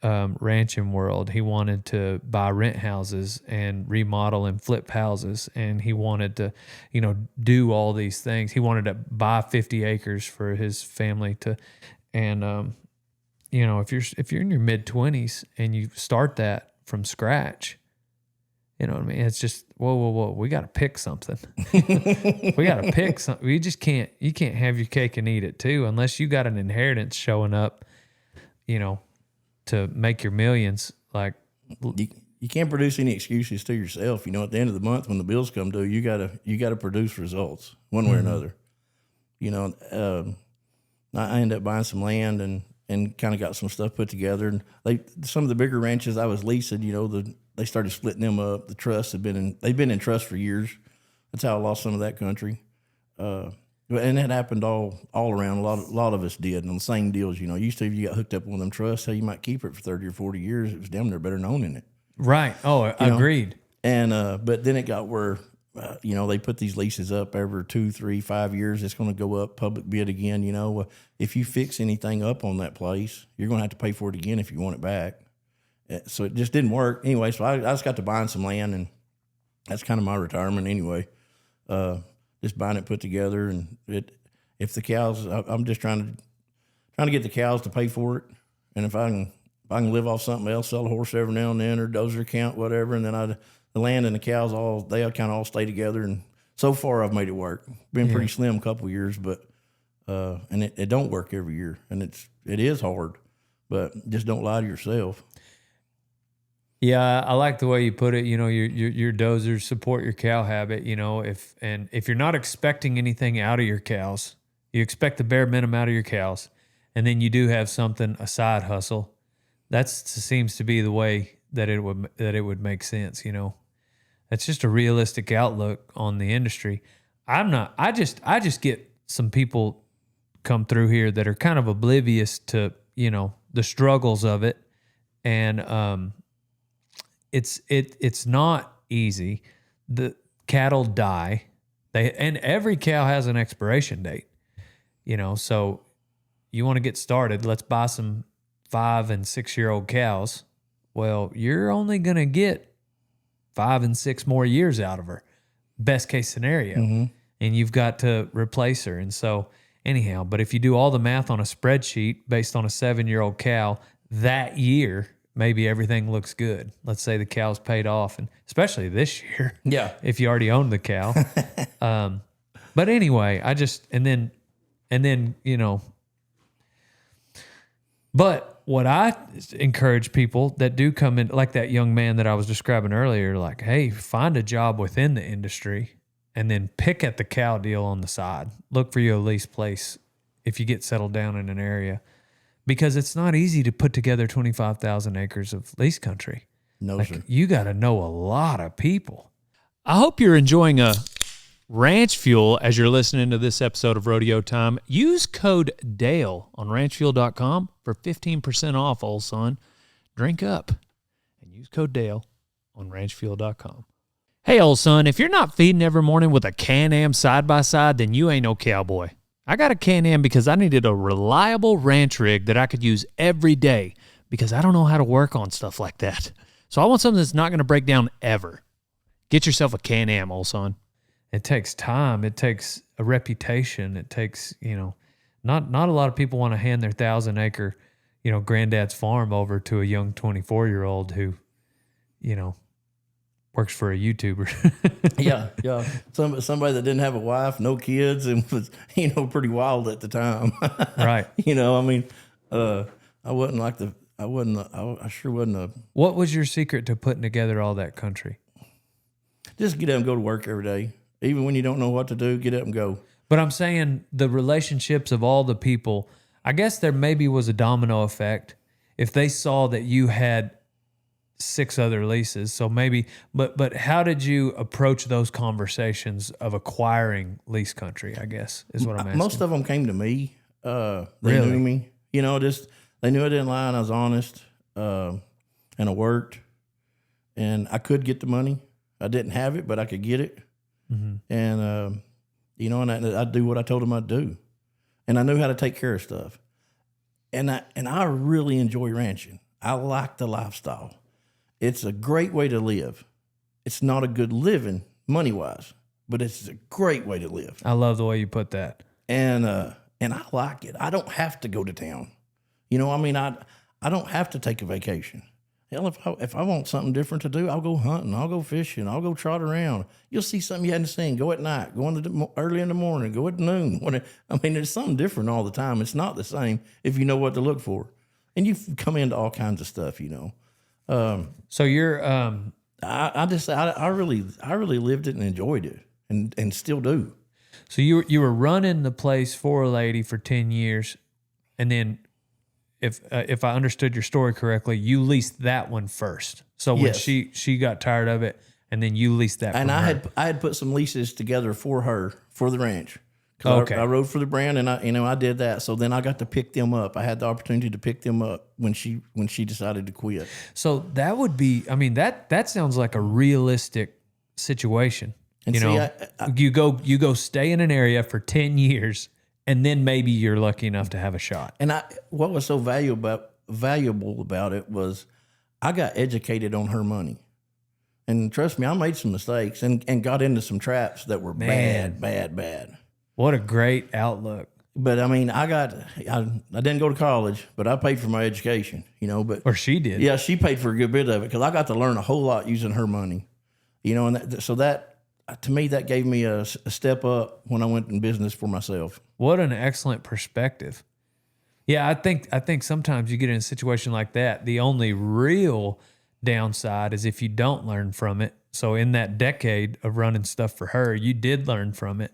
ranching world. He wanted to buy rent houses and remodel and flip houses. And he wanted to, you know, do all these things. He wanted to buy 50 acres for his family to, and, you know, if you're in your mid 20s and you start that from scratch, you know what I mean? It's just, whoa. We got to pick something. We got to pick something. You can't have your cake and eat it too, unless you got an inheritance showing up, you know, to make your millions. Like, you can't produce any excuses to yourself. You know, at the end of the month when the bills come due, you gotta produce results one way or another. You know, I ended up buying some land and kind of got some stuff put together. And some of the bigger ranches I was leasing, you know, they started splitting them up. The trusts they've been in trust for years. That's how I lost some of that country. And that happened all around. A lot of us did. And the same deals, you know, used to, if you got hooked up with one of them trusts, how you might keep it for 30 or 40 years. It was damn near better than owning it. right. Oh, agreed. And, but then it got where, you know, they put these leases up every 2, 3, 5 years. It's going to go up public bid again. You know, if you fix anything up on that place, you're going to have to pay for it again if you want it back. So it just didn't work anyway. So I just got to buying some land, and that's kind of my retirement anyway. Just buying it put together, and if the cows, I'm just trying to get the cows to pay for it. And if I can live off something else, sell a horse every now and then, or dozer account, whatever, and then the land and the cows they kind of all stay together. And so far I've made it work. Been pretty slim a couple of years, but and it don't work every year, and it is hard, but just don't lie to yourself. Yeah, I like the way you put it. You know, your dozers support your cow habit. You know, if you're not expecting anything out of your cows, you expect the bare minimum out of your cows, and then you do have something, a side hustle. That seems to be the way that it would make sense. You know, that's just a realistic outlook on the industry. I just get some people come through here that are kind of oblivious to, you know, the struggles of it, and it's not easy. The cattle die. And every cow has an expiration date, you know, so you want to get started. Let's buy some 5 and 6 year old cows. Well, you're only going to get 5 and 6 more years out of her. Best case scenario. Mm-hmm. And you've got to replace her. And so anyhow, but if you do all the math on a spreadsheet based on a 7-year-old cow that year, maybe everything looks good. Let's say the cow's paid off, and especially this year. Yeah. If you already own the cow. But anyway, and then, you know, but what I encourage people that do come in, like that young man that I was describing earlier, like, hey, find a job within the industry and then pick at the cow deal on the side. Look for your lease place if you get settled down in an area. Because it's not easy to put together 25,000 acres of lease country. No, sir. You got to know a lot of people. I hope you're enjoying a ranch fuel as you're listening to this episode of Rodeo Time. Use code DALE on ranchfuel.com for 15% off, old son. Drink up and use code DALE on ranchfuel.com. Hey, old son, if you're not feeding every morning with a Can-Am side-by-side, then you ain't no cowboy. I got a Can-Am because I needed a reliable ranch rig that I could use every day because I don't know how to work on stuff like that. So I want something that's not going to break down ever. Get yourself a Can-Am, old son. It takes time. It takes a reputation. It takes, you know, not a lot of people want to hand their 1,000-acre, you know, granddad's farm over to a young 24-year-old who, you know, works for a YouTuber. Yeah. Somebody that didn't have a wife, no kids, and was, you know, pretty wild at the time. Right. You know, I mean, I sure wasn't What was your secret to putting together all that country? Just get up and go to work every day. Even when you don't know what to do, get up and go. But I'm saying the relationships of all the people, I guess there maybe was a domino effect. If they saw that you had 6 other leases. So maybe, but how did you approach those conversations of acquiring Lease Country, I guess, is what I'm asking. Most of them came to me. They Really? knew me, just they knew I didn't lie and I was honest, and I worked, and I could get the money. I didn't have it, but I could get it, and and I'd do what I told them I'd do, and I knew how to take care of stuff, and I really enjoy ranching. I like the lifestyle. It's a great way to live. It's not a good living money wise, but it's a great way to live. I love the way you put that. And I like it. I don't have to go to town. I don't have to take a vacation. Hell, if I want something different to do, I'll go hunting, I'll go fishing, I'll go trot around. You'll see something you hadn't seen. Go at night, go early in the morning, go at noon. There's something different all the time. It's not the same if you know what to look for. And you come into all kinds of stuff, So you're I really lived it and enjoyed it, and still do. so you were running the place for a lady for 10 years, and then if I understood your story correctly, you leased that one first. So when Yes. she got tired of it, and then you leased that. And from I her. had put some leases together for her for the ranch. 'Cause Okay. I rode for the brand, and I did that. So then I got to pick them up. I had the opportunity to pick them up when she decided to quit. So that would be. I mean that sounds like a realistic situation. And you see, know, you go stay in an area for 10 years, and then maybe you're lucky enough to have a shot. And what was so valuable about it was I got educated on her money. And trust me, I made some mistakes and got into some traps that were Man. bad. What a great outlook. But I mean, I didn't go to college, but I paid for my education, but Or she did. yeah, she paid for a good bit of it because I got to learn a whole lot using her money, and so that, to me, that gave me a step up when I went in business for myself. What an excellent perspective. Yeah, I think sometimes you get in a situation like that. The only real downside is if you don't learn from it. So in that decade of running stuff for her, you did learn from it.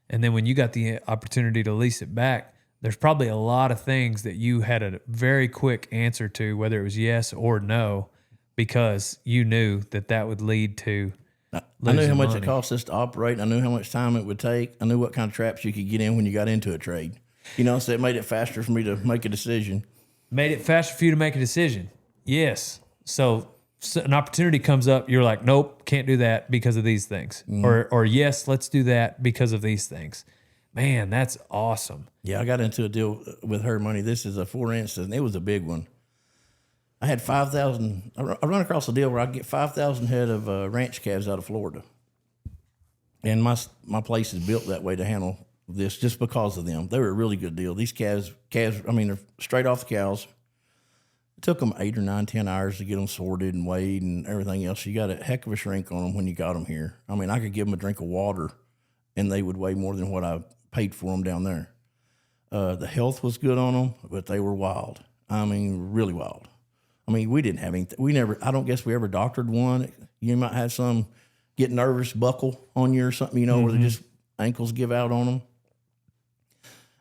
And then when you got the opportunity to lease it back, there's probably a lot of things that you had a very quick answer to, whether it was yes or no, because you knew that would lead to I knew how losing much money. it cost us to operate. I knew how much time it would take. I knew what kind of traps you could get in when you got into a trade. So it made it faster for me to make a decision. Made it faster for you to make a decision. Yes. So an opportunity comes up, you're like, nope, can't do that because of these things. Or yes, let's do that because of these things. Man, that's awesome. Yeah, I got into a deal with her money. This is a 4-inch, and it was a big one. I had 5,000. I run across a deal where I get 5,000 head of ranch calves out of Florida, and my place is built that way to handle this just because of them. They were a really good deal. These calves. I mean, they're straight off the cows. It took them 8 or 9, 10 hours to get them sorted and weighed and everything else. You got a heck of a shrink on them when you got them here. I mean, I could give them a drink of water, and they would weigh more than what I paid for them down there. The health was good on them, but they were wild. I mean, really wild. I mean, we didn't have anything. I don't guess we ever doctored one. You might have some get nervous, buckle on you or something, where they just ankles give out on them.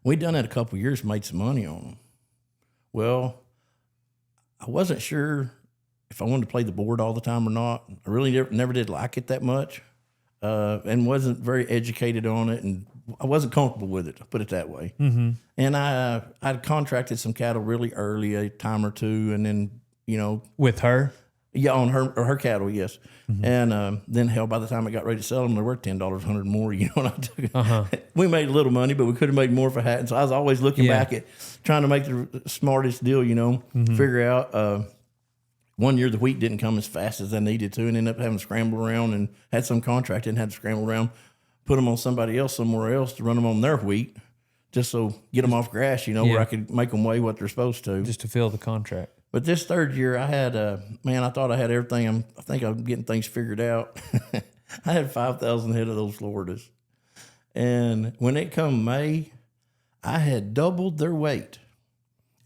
We done that a couple of years, made some money on them. Well, I wasn't sure if I wanted to play the board all the time or not. I really never did like it that much, and wasn't very educated on it, and I wasn't comfortable with it, to put it that way. Mm-hmm. And I'd contracted some cattle really early, a time or two, and then, With her? yeah, on her cattle, yes. Mm-hmm. And then, hell, by the time I got ready to sell them, they were $10, 100 more. And I took we made a little money, but we could have made more if I hadn't. So I was always looking back at trying to make the smartest deal, figure out. One year the wheat didn't come as fast as I needed to, and ended up having to scramble around, and had some contract and had to scramble around, put them on somebody else somewhere else to run them on their wheat, just so get them off grass, where I could make them weigh what they're supposed to. Just to fill the contract. But this third year, I had, I thought I had everything. I think I'm getting things figured out. I had 5,000 head of those Floridas. And when it come May, I had doubled their weight,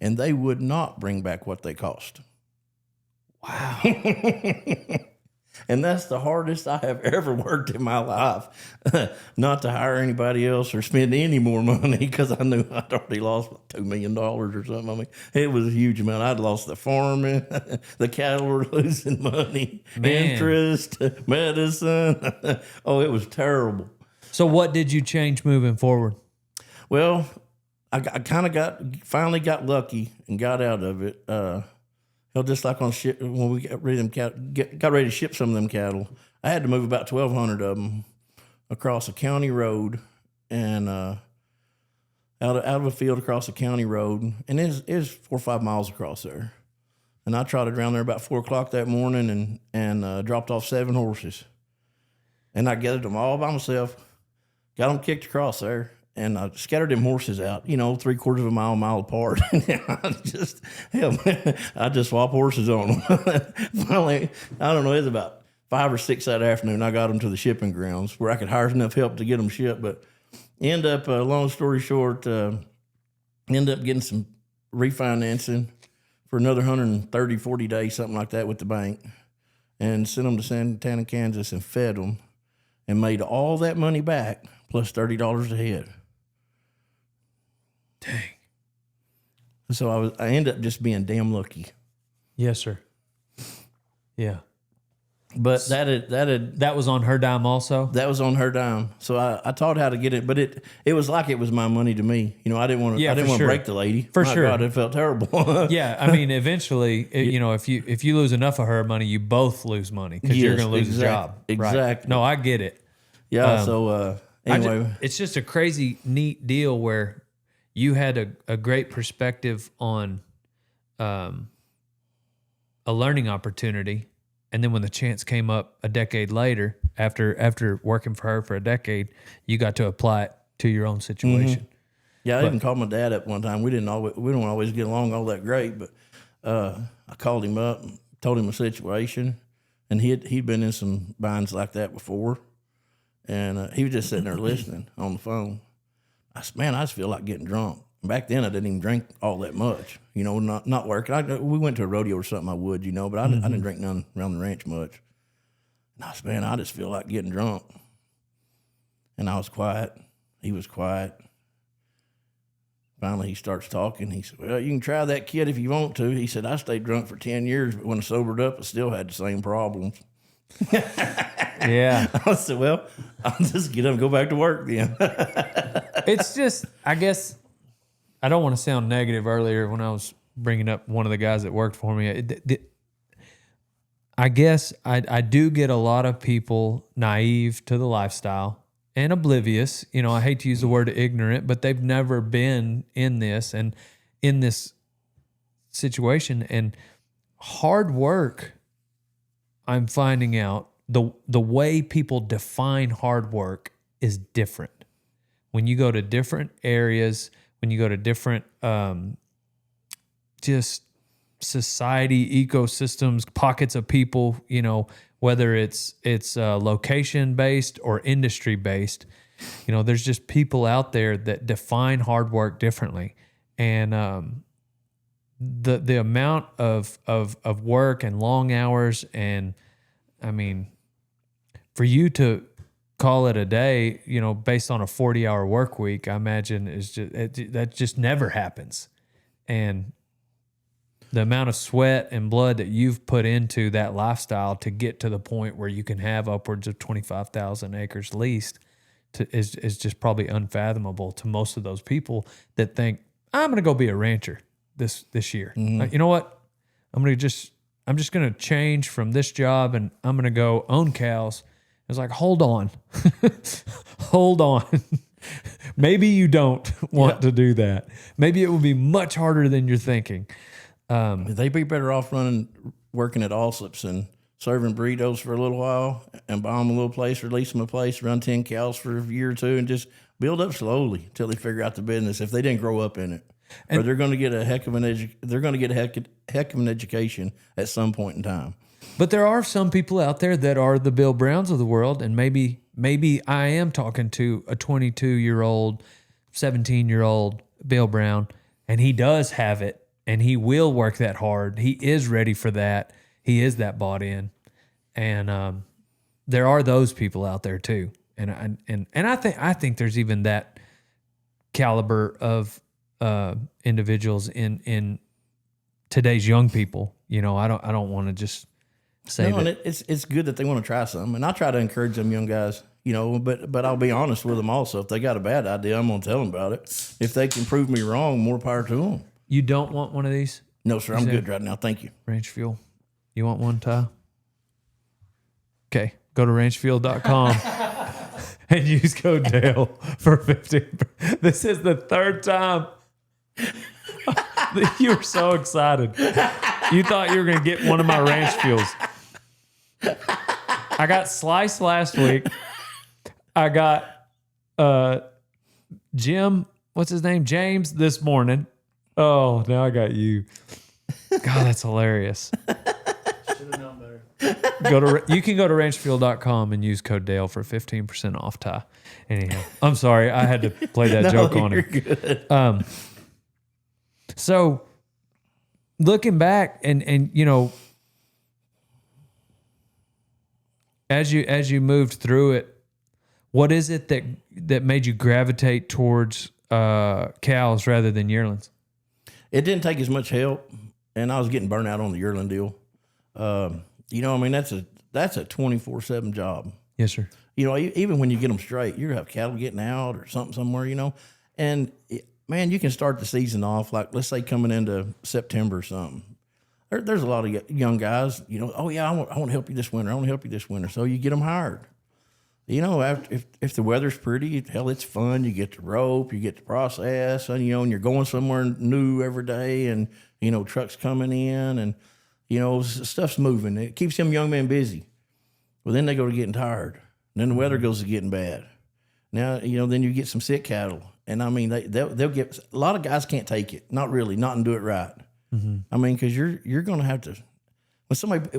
and they would not bring back what they cost. Wow. And that's the hardest I have ever worked in my life. Not to hire anybody else or spend any more money because I knew I'd already lost $2 million or something. I mean, it was a huge amount. I'd lost the farming, the cattle were losing money, interest, medicine. Oh, it was terrible. So what did you change moving forward? Well, I kind of finally got lucky and got out of it. Just like on ship, when we got ready to ship some of them cattle, I had to move about 1,200 of them across a county road and out of a field across a county road, and it was 4 or 5 miles across there. And I trotted around there about 4 o'clock that morning and dropped off 7 horses, and I gathered them all by myself, got them kicked across there. And I scattered them horses out, 3/4 of a mile apart. I just swap horses on them. Finally, I don't know, it was about 5 or 6 that afternoon. I got them to the shipping grounds where I could hire enough help to get them shipped. But long story short, end up getting some refinancing for another 130, 40 days, something like that with the bank. And sent them to Santana, Kansas and fed them and made all that money back plus $30 a head. Dang. So I ended up just being damn lucky. Yes, sir. Yeah. But that was on her dime also? That was on her dime. So I taught how to get it, but it was like it was my money to me. I didn't want to break the lady. For my sure. God, it felt terrible. Yeah, I mean, eventually, if you lose enough of her money, you both lose money because you're going to lose a job. Exactly. Right? No, I get it. Yeah. Anyway, it's just a crazy, neat deal where you had a great perspective on a learning opportunity. And then when the chance came up a decade later, after working for her for a decade, you got to apply it to your own situation. Mm-hmm. Yeah, I even called my dad up one time. We don't always get along all that great, but I called him up, and told him the situation, and he'd been in some binds like that before, and he was just sitting there listening on the phone. I said, man, I just feel like getting drunk. Back then, I didn't even drink all that much, not working. We went to a rodeo or something, I would, but I didn't drink none around the ranch much. And I said, man, I just feel like getting drunk. And I was quiet. He was quiet. Finally, he starts talking. He said, well, you can try that, kid, if you want to. He said, I stayed drunk for 10 years, but when I sobered up, I still had the same problems. Yeah. I said, well, I'll just get up and go back to work then. It's just, I guess, I don't want to sound negative. Earlier when I was bringing up one of the guys that worked for me, I guess I do get a lot of people naive to the lifestyle and oblivious. I hate to use the word ignorant, but they've never been in this and in this situation. And hard work, I'm finding out, the way people define hard work is different. When you go to different areas, when you go to different just society, ecosystems, pockets of people, whether it's location based or industry based, there's just people out there that define hard work differently. And the amount of work and long hours, and I mean, for you to call it a day, based on a 40-hour work week, I imagine that just never happens. And the amount of sweat and blood that you've put into that lifestyle to get to the point where you can have upwards of 25,000 acres leased is just probably unfathomable to most of those people that think, I'm going to go be a rancher this year. Mm-hmm. You know what? I'm just going to change from this job and I'm going to go own cows. It's like, hold on. Hold on. Maybe you don't want to do that. Maybe it will be much harder than you're thinking. They'd be better off working at Allsup's and serving burritos for a little while and buy them a little place, release them a place, run 10 cows for a year or two, and just build up slowly until they figure out the business if they didn't grow up in it. Or they're going to get a heck of an education at some point in time. But there are some people out there that are the Bill Browns of the world, and maybe I am talking to a 22-year-old, 17-year-old Bill Brown, and he does have it, and he will work that hard. He is ready for that. He is that bought in. And there are those people out there too. And I think there's even that caliber of individuals in today's young people. You know, I don't want to just say No, that. and it's good that they want to try something, and I try to encourage them young guys. You know, but I'll be honest with them also. If they got a bad idea, I'm gonna tell them about it. If they can prove me wrong, more power to them. You don't want one of these No, sir, I'm good right now. Thank you. Ranch Fuel? You want one, Ty? Okay, go to ranchfuel.com and use code Dale for 15. This is the third time. You were so excited. You thought you were going to get one of my ranch fuels. I got Slice last week. I got Jim, what's his name? James this morning. Oh, now I got you. God, that's hilarious. Should have known better. You can go to ranchfuel.com and use code Dale for 15% off, Ty. Anyhow, I'm sorry. I had to play that joke on you're him. good. So looking back and you know, as you moved through it, what is it that made you gravitate towards cows rather than yearlings? It didn't take as much help, and I was getting burnt out on the yearling deal. You know, I mean, that's a 24/7 job. Yes, sir. You know, even when you get them straight, you have cattle getting out or something somewhere, you know. And, man, you can start the season off, like, let's say coming into September or something. There's a lot of young guys, you know, oh, yeah, I want to help you this winter. I want to help you this winter. So you get them hired. You know, if the weather's pretty, hell, it's fun. You get the rope, you get the process, and, you know, and you're going somewhere new every day, and, you know, trucks coming in, and, you know, stuff's moving. It keeps them young men busy. Well, then they go to getting tired. And then the weather goes to getting bad. Now, you know, then you get some sick cattle. And, I mean, they'll get – a lot of guys can't take it. Not really. Not and do it right. Mm-hmm. I mean, because you're going to have to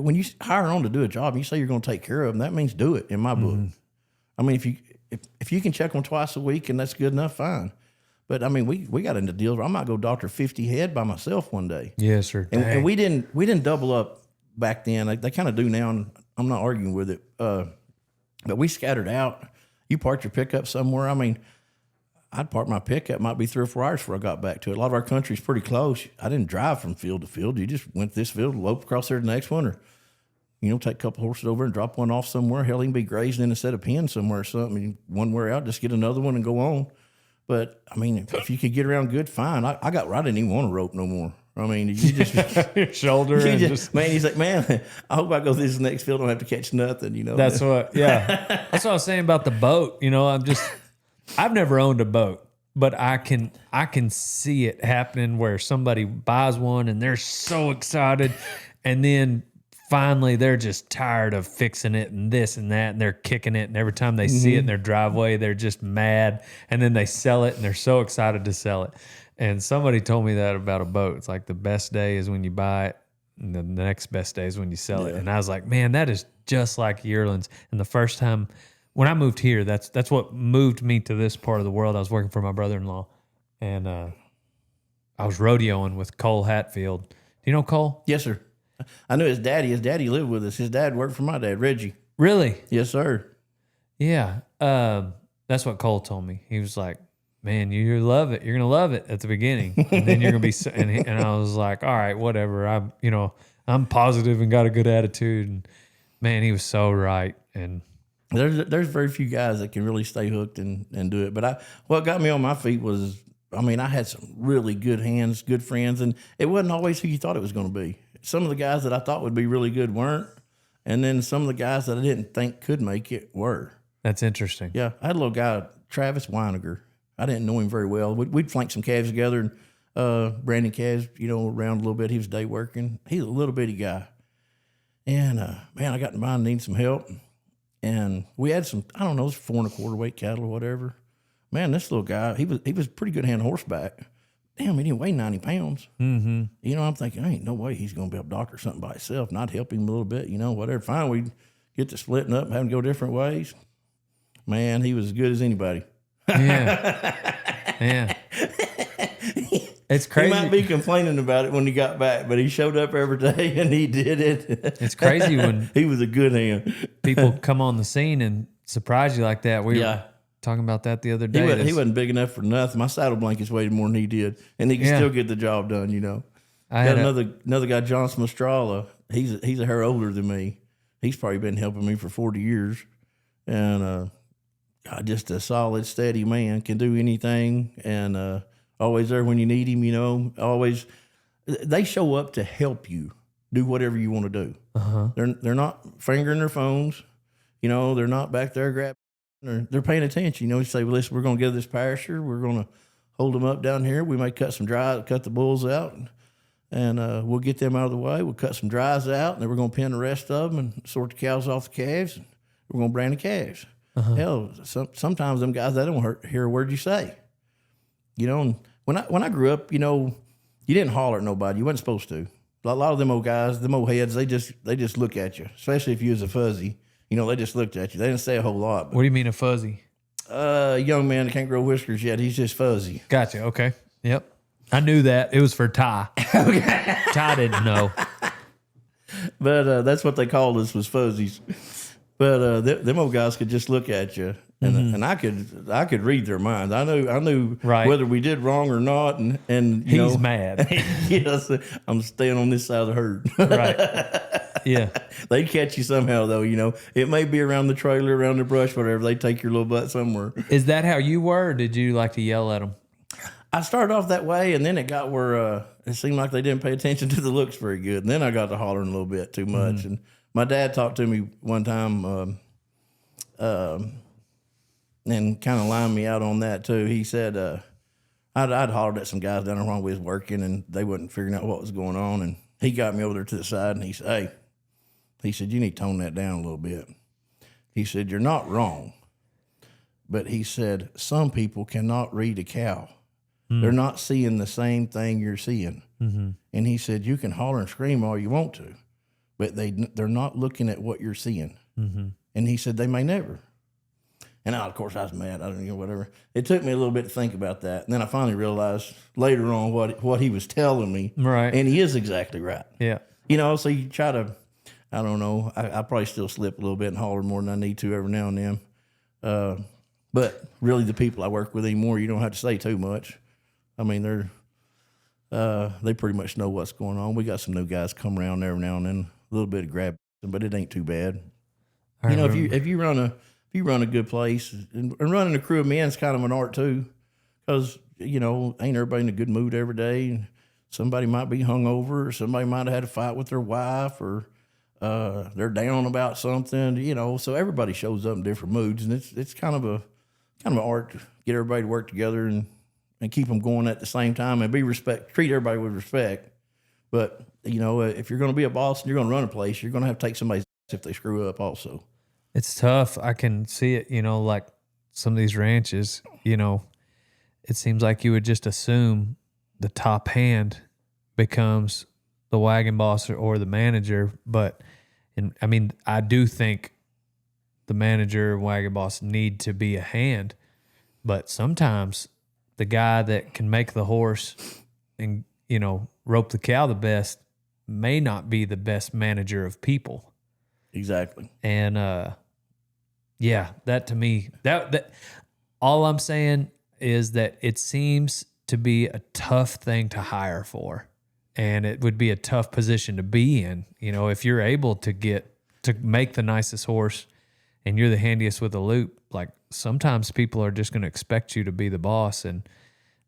– when you hire on to do a job, and you say you're going to take care of them, that means do it in my book. I mean, if you can check them twice a week and that's good enough, fine. But, I mean, we got into deals where I might go doctor 50 head by myself one day. Yes, sir. And we didn't double up back then. They kind of do now, and I'm not arguing with it. But we scattered out. You parked your pickup somewhere. I mean, I'd park my pickup. Might be 3 or 4 hours before I got back to it. A lot of our country's pretty close. I didn't drive from field to field. You just went to this field, lope across there to the next one, or, you know, take a couple horses over and drop one off somewhere. Hell, he can be grazing in a set of pens somewhere or something. One wear out, just get another one and go on. But, I mean, if you could get around good, fine. I didn't even want a rope no more. I mean, you just your shoulder and just man. He's like, man, I hope I go to this next field. I don't have to catch nothing. You know, that's what. Yeah, that's what I was saying about the boat. You know, I've never owned a boat, but I can see it happening where somebody buys one and they're so excited, and then finally they're just tired of fixing it and this and that, and they're kicking it, and every time they see it in their driveway, they're just mad, and then they sell it and they're so excited to sell it. And somebody told me that about a boat. It's like the best day is when you buy it, and the next best day is when you sell it. And I was like, man, that is just like yearlings. And the first time when I moved here, that's what moved me to this part of the world. I was working for my brother-in-law, and I was rodeoing with Cole Hatfield. Do you know Cole? Yes, sir. I knew his daddy. His daddy lived with us. His dad worked for my dad, Reggie. Really? Yes, sir. Yeah. That's what Cole told me. He was like, man, you love it. You're going to love it at the beginning. And then you're going to be, and I was like, all right, whatever. I'm positive and got a good attitude. And man, he was so right. And there's very few guys that can really stay hooked and do it. But what got me on my feet was, I mean, I had some really good hands, good friends, and it wasn't always who you thought it was going to be. Some of the guys that I thought would be really good weren't. And then some of the guys that I didn't think could make it were. That's interesting. Yeah. I had a little guy, Travis Weiniger. I didn't know him very well. We'd flank some calves together, and branding calves, you know, around a little bit. He was day working. He's a little bitty guy. And, man, I got in mind, needing some help. And we had some, I don't know, 4 1/4 weight cattle or whatever. Man, this little guy, he was pretty good hand horseback. Damn, he didn't weigh 90 pounds. Mm-hmm. You know, I'm thinking, ain't no way he's going to be able to doctor something by himself. And I'd help him a little bit, you know, whatever. Finally, we get to splitting up and having to go different ways. Man, he was as good as anybody. Yeah. Yeah. It's He crazy. might be complaining about it when he got back, but he showed up every day and he did it. It's crazy when he was a good hand. people come on the scene and surprise you like that. We Yeah. were talking about that the other He, day. he wasn't big enough for nothing. My saddle blankets weighed more than he did, and he could Yeah. still get the job done. You know, I got had another guy, John Smastrala. He's a hair older than me. He's probably been helping me for 40 years, and just a solid, steady man. Can do anything, and always there when you need him. You know, always they show up to help you do whatever you want to do. They're not fingering their phones. You know, they're not back there grabbing. They're paying attention. You know, you say, well, listen, we're going to get this pasture. We're going to hold them up down here. We may cut the bulls out, and we'll get them out of the way. We'll cut some dries out, and then we're going to pin the rest of them and sort the cows off the calves. And we're going to brand the calves. Hell, sometimes them guys, they don't hear a word you say. You know, and when I grew up, you know, you didn't holler at nobody. You wasn't supposed to. A lot of them old guys, them old heads, they just look at you, especially if you was a fuzzy. You know, they just looked at you. They didn't say a whole lot. what do you mean a fuzzy? A young man that can't grow whiskers yet. He's just fuzzy. Gotcha. Okay. Yep. I knew that. It was for Ty. Ty didn't know. But that's what they called us, was fuzzies. But them old guys could just look at you, and I could read their minds. I knew Right. whether we did wrong or not, and He's mad. Yes, I'm staying on this side of the herd. Right. Yeah. They'd catch you somehow, though. You know, it may be around the trailer, around the brush, whatever. They take your little butt somewhere. Is that how you were, or did you like to yell at them? I started off that way, and then it got where it seemed like they didn't pay attention to the looks very good. And then I got to hollering a little bit too much. And my dad talked to me one time and kind of lined me out on that too. He said I'd hollered at some guys down there while we was working, and they wasn't figuring out what was going on. And he got me over there to the side, and he said, "Hey," he said, "you need to tone that down a little bit." He said, "You're not wrong." But he said, "Some people cannot read a cow. They're not seeing the same thing you're seeing." And he said, "You can holler and scream all you want to, but they're not looking at what you're seeing." And he said, "They may never." And of course, I was mad. I don't know, whatever. It took me a little bit to think about that. And then I finally realized later on what he was telling me. Right. And he is exactly right. Yeah. You know, so you try to, I don't know, I probably still slip a little bit and holler more than I need to every now and then. But really, the people I work with anymore, you don't have to say too much. I mean, they pretty much know what's going on. We got some new guys come around every now and then, a little bit of grab, but it ain't too bad. You know, if you run a good place, and running a crew of men is kind of an art too, because you know, ain't everybody in a good mood every day. Somebody might be hungover, or somebody might have had a fight with their wife, or they're down about something. You know, so everybody shows up in different moods, and it's kind of an art to get everybody to work together and keep them going at the same time, and treat everybody with respect. But you know, if you're going to be a boss and you're going to run a place, you're going to have to take somebody's ass if they screw up also. It's tough. I can see it, you know, like some of these ranches, you know, it seems like you would just assume the top hand becomes the wagon boss or the manager. But, I mean, I do think the manager and wagon boss need to be a hand. But sometimes the guy that can make the horse and, you know, rope the cow the best may not be the best manager of people. Exactly. And yeah, that to me, that all I'm saying is that it seems to be a tough thing to hire for, and it would be a tough position to be in. You know, if you're able to make the nicest horse, and you're the handiest with a loop, like sometimes people are just going to expect you to be the boss, and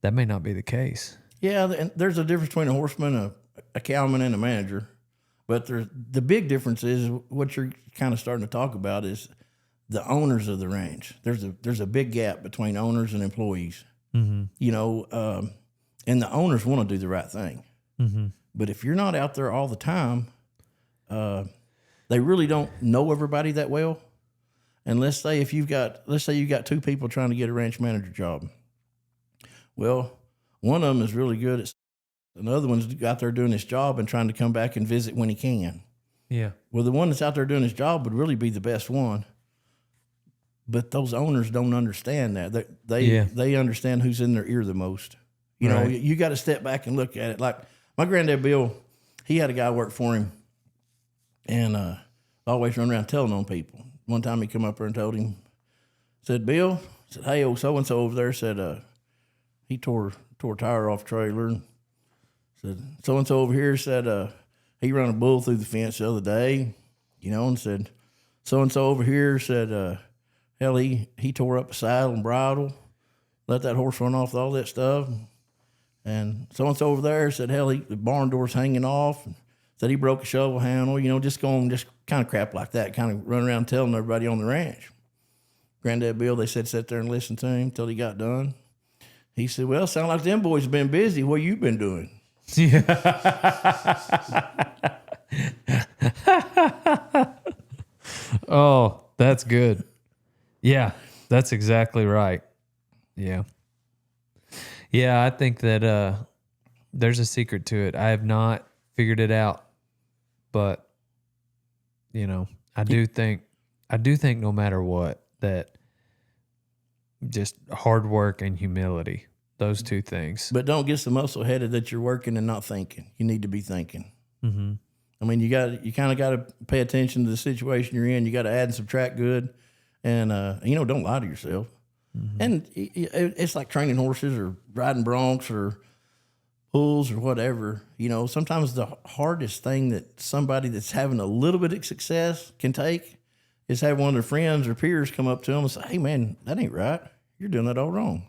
that may not be the case. Yeah, and there's a difference between a horseman, a cowman, and a manager. But the big difference is what you're kind of starting to talk about is the owners of the ranch. There's a big gap between owners and employees. You know, and the owners want to do the right thing. But if you're not out there all the time, they really don't know everybody that well. And let's say you've got two people trying to get a ranch manager job. Well, one of them is really good at. Another one's out there doing his job and trying to come back and visit when he can. Yeah. Well, the one that's out there doing his job would really be the best one. But those owners don't understand that. They understand who's in their ear the most. You know, Right. you got to step back and look at it. Like my granddad Bill, he had a guy work for him, and always run around telling on people. One time he come up there and told him, said, Bill, said, hey, old so-and-so over there said, he tore a tire off a trailer. And said, so-and-so over here said, he ran a bull through the fence the other day, you know, and said, so-and-so over here said, hell, he tore up a saddle and bridle, let that horse run off with all that stuff. And so-and-so over there said, hell, the barn door's hanging off. And said he broke a shovel handle, you know, just kind of crap like that, kind of run around telling everybody on the ranch. Granddad Bill, they said, sat there and listened to him till he got done. He said, well, sound like them boys been busy. What you been doing? Yeah. Oh, that's good. Yeah, that's exactly right. Yeah. Yeah, I think that there's a secret to it. I have not figured it out, but you know, I do think no matter what, that just hard work and humility, those two things. But don't get so muscle headed that you're working and not thinking. You need to be thinking. Mm-hmm. I mean, you kind of got to pay attention to the situation you're in. You got to add and subtract good, and you know, don't lie to yourself. Mm-hmm. And it's like training horses or riding broncs or bulls or whatever. You know, sometimes the hardest thing that somebody that's having a little bit of success can take is have one of their friends or peers come up to them and say, "Hey, man, that ain't right. You're doing that all wrong."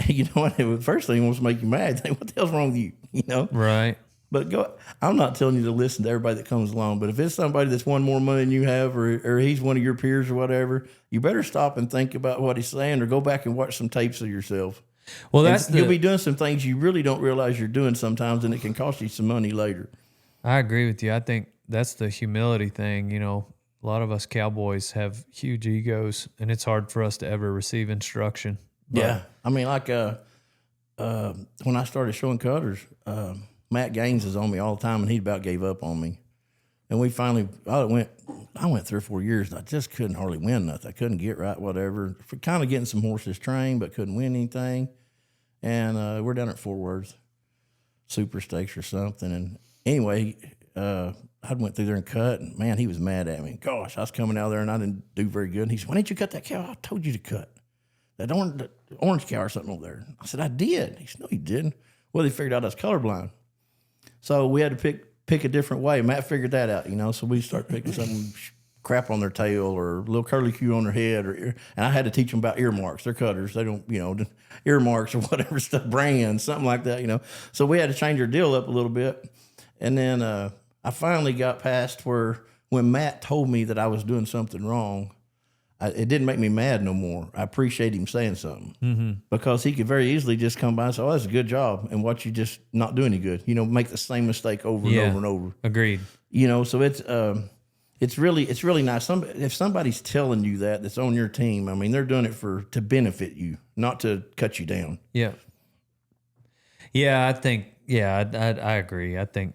You know what? The first thing wants to make you mad. Think, what the hell's wrong with you? You know, Right. But I'm not telling you to listen to everybody that comes along, but if it's somebody that's won more money than you have, or he's one of your peers or whatever, you better stop and think about what he's saying, or go back and watch some tapes of yourself. Well, You'll be doing some things you really don't realize you're doing sometimes, and it can cost you some money later. I agree with you. I think that's the humility thing. You know, a lot of us cowboys have huge egos, and it's hard for us to ever receive instruction. But, Yeah. I mean, like when I started showing cutters, Matt Gaines is on me all the time, and he about gave up on me. And we finally, I went 3 or 4 years, and I just couldn't hardly win nothing. I couldn't get right, whatever. For kind of getting some horses trained, but couldn't win anything. And we're down at Fort Worth, Super Stakes or something. And anyway, I went through there and cut, and man, he was mad at me. Gosh, I was coming out there, and I didn't do very good. And he said, "Why didn't you cut that cow? I told you to cut that orange cow or something over there." I said, "I did." He said, "No, you didn't." Well, they figured out I was colorblind. So we had to pick a different way. Matt figured that out, you know. So we start picking some crap on their tail or a little curly Q on their head, and I had to teach them about earmarks. They're cutters; they don't, you know, earmarks or whatever stuff, brands, something like that, you know. So we had to change our deal up a little bit, and then I finally got past where when Matt told me that I was doing something wrong, it didn't make me mad no more. I appreciate him saying something because he could very easily just come by and say, "Oh, that's a good job," and watch you just not do any good. You know, make the same mistake over and over and over. Agreed. You know, so it's really nice. If somebody's telling you that's on your team, I mean, they're doing it to benefit you, not to cut you down. Yeah. Yeah, I think. Yeah, I agree. I think.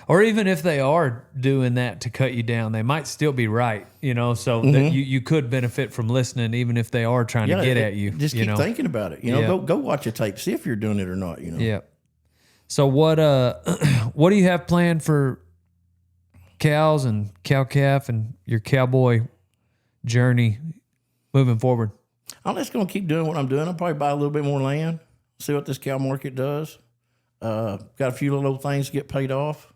Or even if they are doing that to cut you down, they might still be right, you know, so that you could benefit from listening, even if they are trying to get at you. Just keep thinking about it. You know, go watch a tape, see if you're doing it or not, you know. Yeah. So what do you have planned for cows and cow-calf and your cowboy journey moving forward? I'm just going to keep doing what I'm doing. I'll probably buy a little bit more land, see what this cow market does. Got a few little things to get paid off.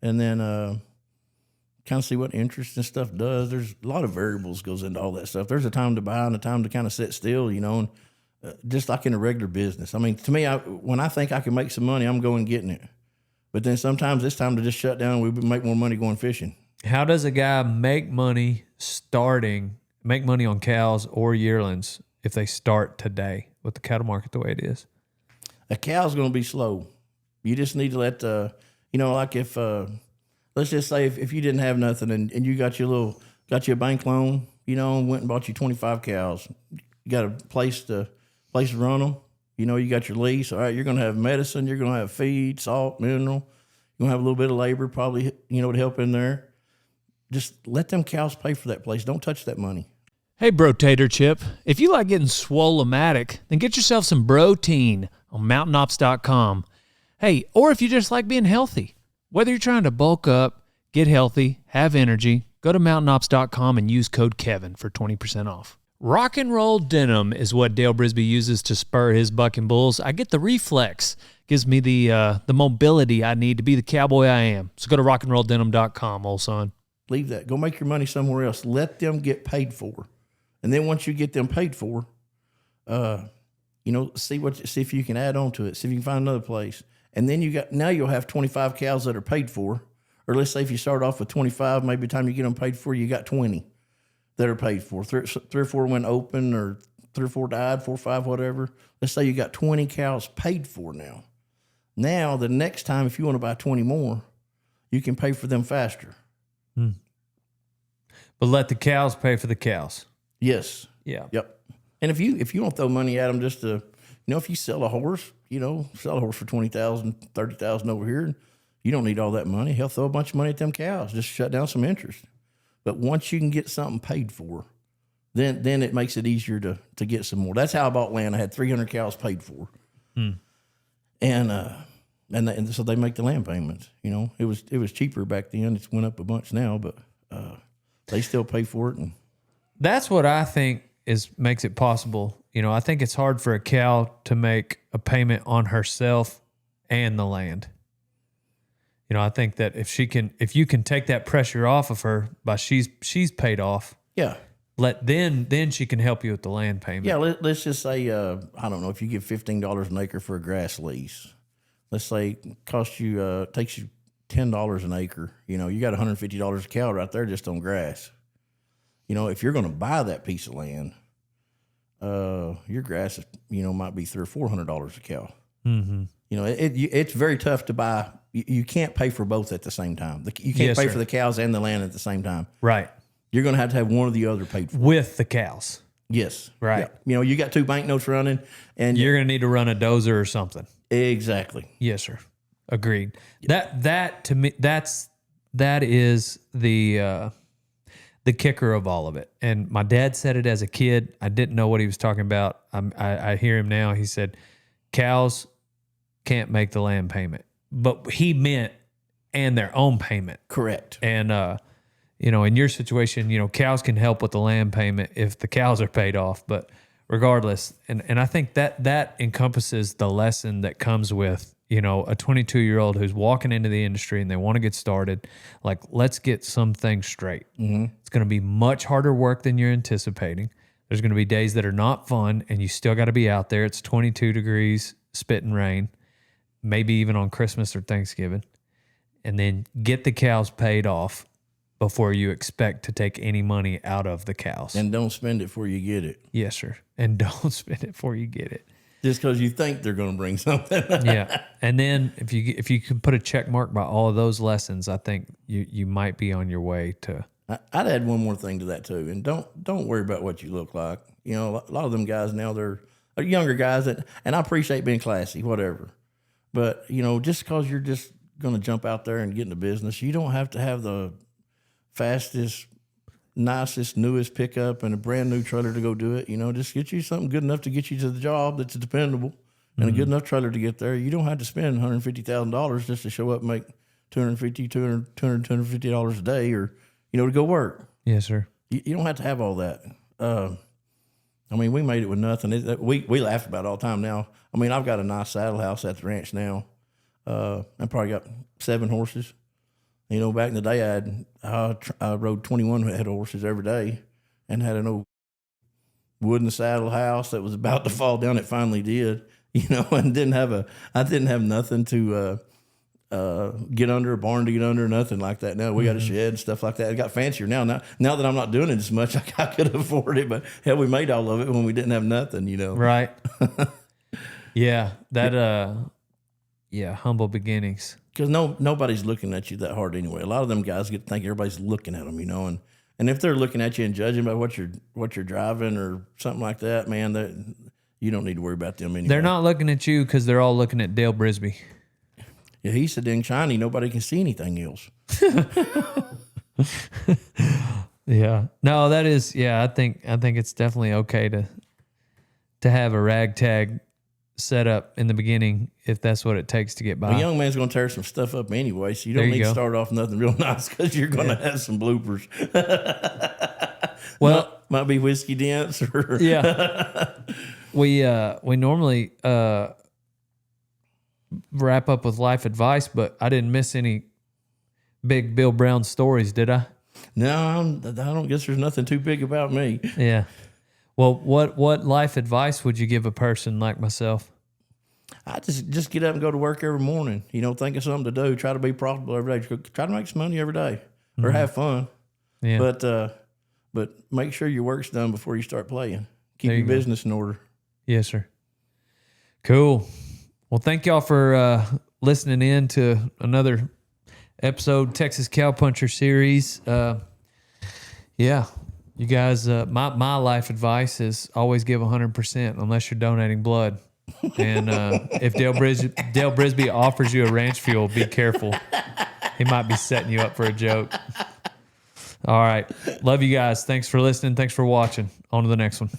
And then kind of see what interest and stuff does. There's a lot of variables goes into all that stuff. There's a time to buy and a time to kind of sit still, you know, and just like in a regular business. I mean, to me, when I think I can make some money, I'm going getting it. But then sometimes it's time to just shut down. We make more money going fishing. How does a guy make money on cows or yearlings if they start today with the cattle market the way it is? A cow's going to be slow. You just need to let you know, like if let's just say if you didn't have nothing and you got you a bank loan, you know, and went and bought you 25 cows, you got a place to run them. You know, you got your lease. All right, you're going to have medicine, you're going to have feed, salt, mineral. You're going to have a little bit of labor, probably, you know, to help in there. Just let them cows pay for that place. Don't touch that money. Hey, Bro-Tater Chip, if you like getting swole-o-matic, then get yourself some Protein on mountainops.com. Hey, or if you just like being healthy, whether you're trying to bulk up, get healthy, have energy, go to mountainops.com and use code Kevin for 20% off. Rock and roll denim is what Dale Brisby uses to spur his bucking bulls. I get the reflex, gives me the mobility I need to be the cowboy I am. So go to rockandrolldenim.com, old son. Leave that. Go make your money somewhere else. Let them get paid for. And then once you get them paid for, see if you can add on to it. See if you can find another place. And then you'll have 25 cows that are paid for. Or let's say if you start off with 25, maybe by the time you get them paid for, you got 20 that are paid for. Three or four went open, or 3 or 4 died, 4 or 5, whatever. Let's say you got 20 cows paid for now. Now, the next time, if you want to buy 20 more, you can pay for them faster. But let the cows pay for the cows. Yes. Yeah. Yep. And if you don't throw money at them just to, if you sell a horse, sell a horse for $20,000, $30,000 over here, you don't need all that money. He'll throw a bunch of money at them cows, just shut down some interest. But once you can get something paid for, then it makes it easier to get some more. That's how I bought land. I had 300 cows paid for. And so they make the land payments. It was cheaper back then. It's went up a bunch now, but they still pay for it. And that's what I think makes it possible. I think it's hard for a cow to make a payment on herself and the land. I think that if you can take that pressure off of her by she's paid off. Yeah. Then she can help you with the land payment. Yeah. Let's just say, I don't know, if you give $15 an acre for a grass lease, let's say it takes you $10 an acre. You got $150 a cow right there just on grass. If you're going to buy that piece of land, your grass, might be $300 or $400 a cow. Mm-hmm. It's very tough to buy. You can't pay for both at the same time. You can't pay for the cows and the land at the same time. Right. You're going to have one or the other paid for. With the cows. Yes. Right. Yeah. You got 2 banknotes running, and you're going to need to run a dozer or something. Exactly. Yes, sir. Agreed. That to me, that is the kicker of all of it. And my dad said it as a kid. I didn't know what he was talking about. I hear him now. He said, cows can't make the land payment. But he meant and their own payment. Correct. And, in your situation, cows can help with the land payment if the cows are paid off. But regardless, and I think that encompasses the lesson that comes with, a 22-year-old who's walking into the industry and they want to get started. Like, let's get some things straight. Mm-hmm. It's going to be much harder work than you're anticipating. There's going to be days that are not fun, and you still got to be out there. It's 22 degrees, spitting rain, maybe even on Christmas or Thanksgiving. And then get the cows paid off before you expect to take any money out of the cows. And don't spend it before you get it. Yes, sir. And don't spend it before you get it. Just because you think they're going to bring something. Yeah. And then if you can put a check mark by all of those lessons, I think you might be on your way to. I'd add one more thing to that too. And don't worry about what you look like. A lot of them guys now, they're younger guys and I appreciate being classy, whatever. But, just because you're just going to jump out there and get into business, you don't have to have the fastest, nicest, newest pickup and a brand new trailer to go do it. Just get you something good enough to get you to the job that's dependable and a good enough trailer to get there. You don't have to spend $150,000 just to show up and make $250 a day or, to go work. Yes, sir. You don't have to have all that. We made it with nothing. We laugh about it all the time now. I've got a nice saddle house at the ranch now. I probably got 7 horses. Back in the day, I rode 21 head of horses every day and had an old wooden saddle house that was about to fall down. It finally did, and I didn't have nothing to get under, a barn to get under, nothing like that. Now we got a shed and stuff like that. It got fancier now. Now that I'm not doing it as much, I could afford it, but hell, we made all of it when we didn't have nothing, Right. Yeah. That, humble beginnings. Because nobody's looking at you that hard anyway. A lot of them guys get to think everybody's looking at them, and if they're looking at you and judging by what you're driving or something like that, man, you don't need to worry about them anymore. They're not looking at you because they're all looking at Dale Brisby. Yeah, he's so dang shiny, nobody can see anything else. Yeah. No, that is. Yeah, I think it's definitely okay to have a ragtag set up in the beginning if that's what it takes to get by. A young man's going to tear some stuff up anyway, so you don't There you need to go. start off nothing real nice because you're going to have some bloopers. Well, might be whiskey dents or yeah. We normally wrap up with life advice, but I didn't miss any big Bill Brown stories, did I? No, I don't guess there's nothing too big about me. Yeah. Well, what life advice would you give a person like myself? I just get up and go to work every morning. Think of something to do. Try to be profitable every day. Try to make some money every day or have fun. Yeah. But make sure your work's done before you start playing. Keep There you your go. business in order. Yes, sir. Cool. Well, thank y'all for listening in to another episode, Texas Cowpuncher series. Yeah, you guys, my life advice is always give 100% unless you're donating blood. And if Dale Brisby offers you a ranch fuel, be careful. He might be setting you up for a joke. All right. Love you guys. Thanks for listening. Thanks for watching. On to the next one.